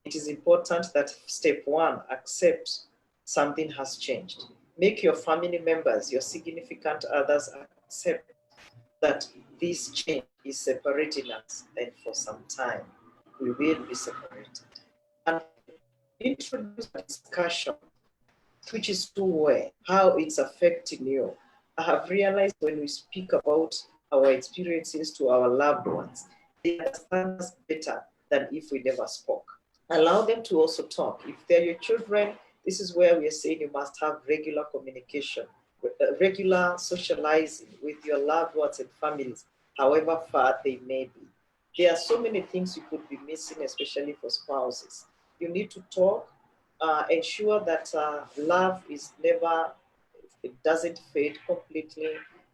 It is important that step one, accept something has changed. Make your family members, your significant others accept that this change is separating us, and for some time we will be separated. And introduce a discussion which is two-way, how it's affecting you. I have realized when we speak about our experiences to our loved ones, they understand us better than if we never spoke. Allow them to also talk. If they're your children, this is where we are saying you must have regular communication, regular socializing with your loved ones and families, however far they may be. There are so many things you could be missing, especially for spouses. You need to talk, ensure that love is never, it doesn't fade completely.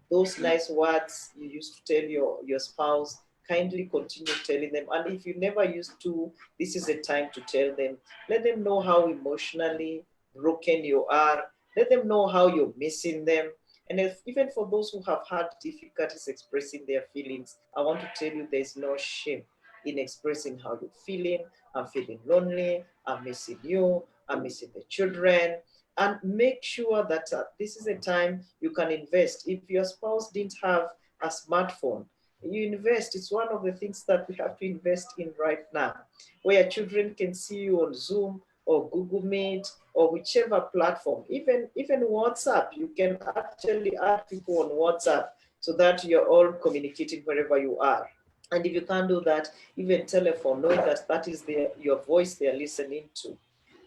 Those nice words you used to tell your spouse, kindly continue telling them. And if you never used to, this is a time to tell them. Let them know how emotionally broken you are. Let them know how you're missing them. And even for those who have had difficulties expressing their feelings, I want to tell you there's no shame in expressing how you're feeling. I'm feeling lonely. I'm missing you. I'm missing the children. And make sure that this is a time you can invest. If your spouse didn't have a smartphone, you invest. It's one of the things that we have to invest in right now, where children can see you on Zoom or Google Meet or whichever platform, even WhatsApp. You can actually add people on WhatsApp so that you're all communicating wherever you are. And if you can't do that, even telephone, knowing that that is your voice they're listening to.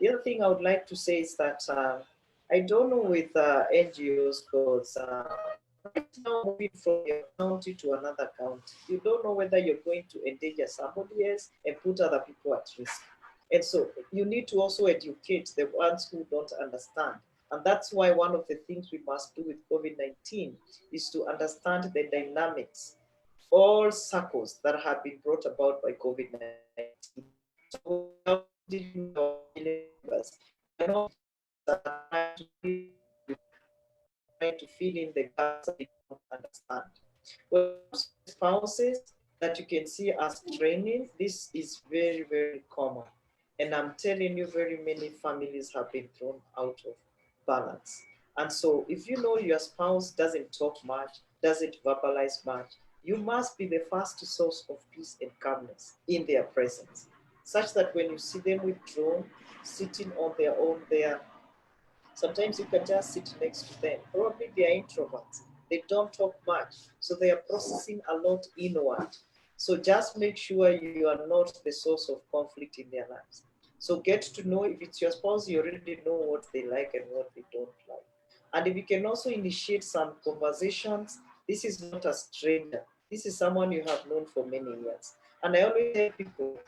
The other thing I would like to say is that I don't know with NGOs, because right now moving from your county to another county, you don't know whether you're going to endanger somebody else and put other people at risk. And so you need to also educate the ones who don't understand. And that's why one of the things we must do with COVID-19 is to understand the dynamics, all circles that have been brought about by COVID-19. So trying to fill in the gaps that they don't understand. Well, spouses that you can see as training, this is very, very common. And I'm telling you, very many families have been thrown out of balance. And so if you know your spouse doesn't talk much, doesn't verbalize much, you must be the first source of peace and calmness in their presence, such that when you see them withdrawn, sitting on their own there, sometimes you can just sit next to them. Probably they are introverts. They don't talk much. So they are processing a lot inward. So just make sure you are not the source of conflict in their lives. So get to know, if it's your spouse, you already know what they like and what they don't like. And if you can also initiate some conversations, this is not a stranger. This is someone you have known for many years. And I always tell people,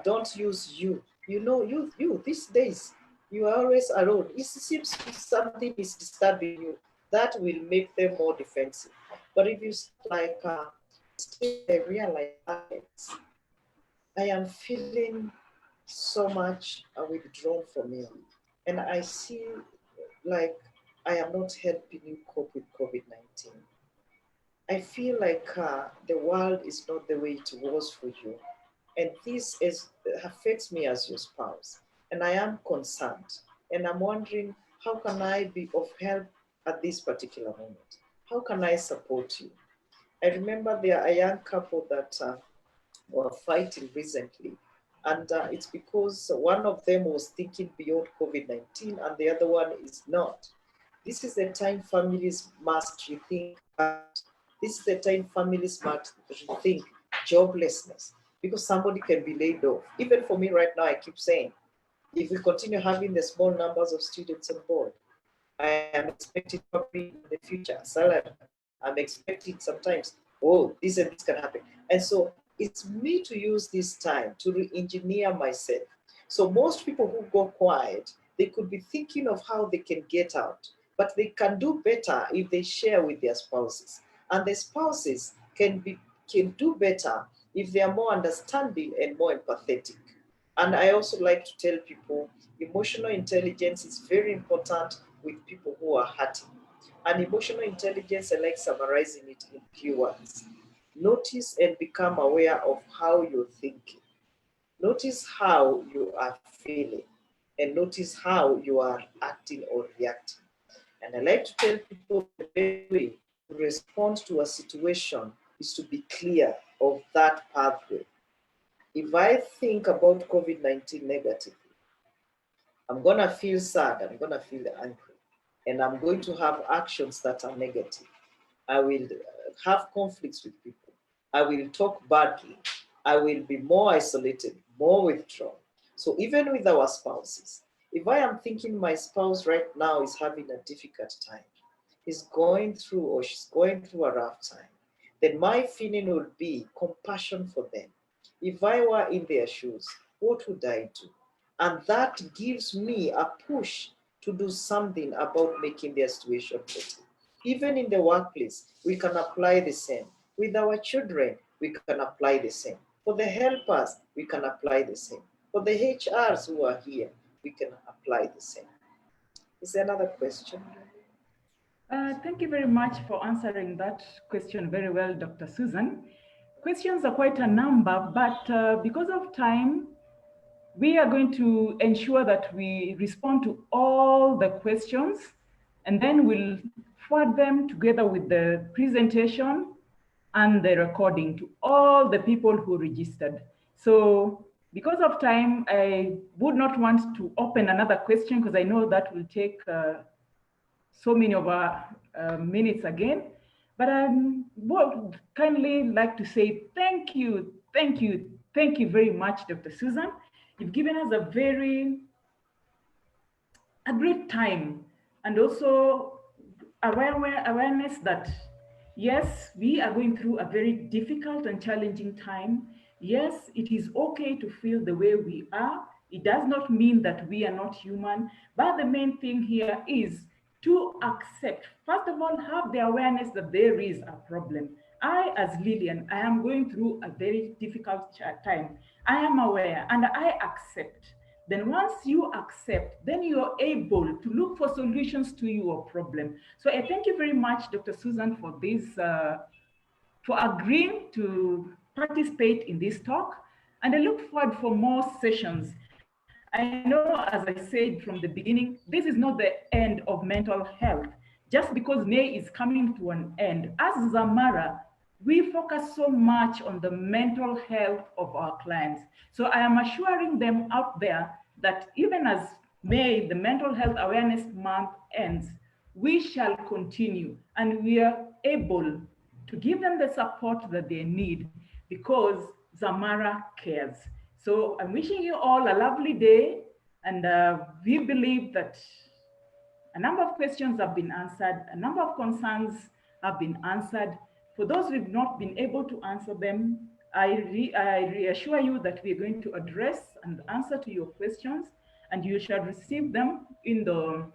don't use you. You know, you these days, you are always alone. It seems something is disturbing you. That will make them more defensive. But if you like, I realize I am feeling so much withdrawn from you, and I see like I am not helping you cope with COVID-19. I feel like the world is not the way it was for you. And this affects me as your spouse. And I am concerned. And I'm wondering, how can I be of help at this particular moment? How can I support you? I remember there are a young couple that were fighting recently. And it's because one of them was thinking beyond COVID-19 and the other one is not. This is the time families must rethink. This is the time families must rethink joblessness, because somebody can be laid off. Even for me right now, I keep saying, if we continue having the small numbers of students on board, I am expecting probably in the future salary. I'm expecting sometimes, oh, this and this can happen. And so it's me to use this time to re-engineer myself. So most people who go quiet, they could be thinking of how they can get out, but they can do better if they share with their spouses. And the spouses can do better if they are more understanding and more empathetic. And I also like to tell people, emotional intelligence is very important with people who are hurting. And emotional intelligence, I like summarizing it in few words. Notice and become aware of how you're thinking. Notice how you are feeling. And notice how you are acting or reacting. And I like to tell people the best way to respond to a situation is to be clear of that pathway. If I think about COVID-19 negatively, I'm going to feel sad, I'm going to feel angry, and I'm going to have actions that are negative. I will have conflicts with people. I will talk badly. I will be more isolated, more withdrawn. So even with our spouses, if I am thinking my spouse right now is having a difficult time, is going through or she's going through a rough time, then my feeling would be compassion for them. If I were in their shoes, what would I do? And that gives me a push to do something about making their situation better. Even in the workplace, we can apply the same. With our children, we can apply the same. For the helpers, we can apply the same. For the HRs who are here, we can apply the same. Is there another question? Thank you very much for answering that question very well, Dr. Susan. Questions are quite a number, but because of time, we are going to ensure that we respond to all the questions, and then we'll forward them together with the presentation and the recording to all the people who registered. So because of time, I would not want to open another question because I know that will take so many of our minutes again. But I would kindly like to say thank you very much, Dr. Susan. You've given us a great time, and also awareness that yes, we are going through a very difficult and challenging time. Yes, it is okay to feel the way we are. It does not mean that we are not human, but the main thing here is to accept, first of all, have the awareness that there is a problem. I, as Lilian, I am going through a very difficult time. I am aware and I accept. Then once you accept, then you are able to look for solutions to your problem. So I thank you very much, Dr. Susan, for this, for agreeing to participate in this talk. And I look forward for more sessions. I know, as I said from the beginning, this is not the end of mental health. Just because May is coming to an end, as Zamara, we focus so much on the mental health of our clients. So I am assuring them out there that even as May, the Mental Health Awareness Month ends, we shall continue and we are able to give them the support that they need because Zamara cares. So I'm wishing you all a lovely day, and we believe that a number of questions have been answered, a number of concerns have been answered. For those who've not been able to answer them, I reassure you that we're going to address and answer to your questions, and you shall receive them in the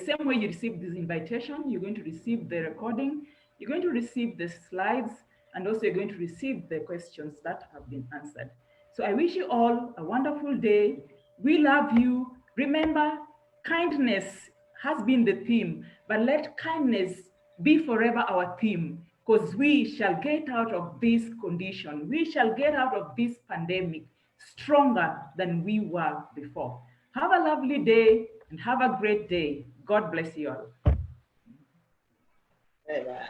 same way you received this invitation. You're going to receive the recording, you're going to receive the slides, and also you're going to receive the questions that have been answered. So I wish you all a wonderful day. We love you. Remember, kindness has been the theme, but let kindness be forever our theme, because we shall get out of this condition. We shall get out of this pandemic stronger than we were before. Have a lovely day and have a great day. God bless you all. Bye-bye.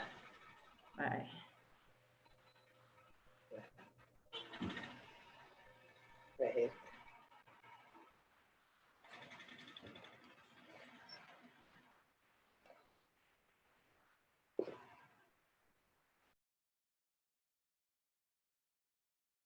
Bye. Right.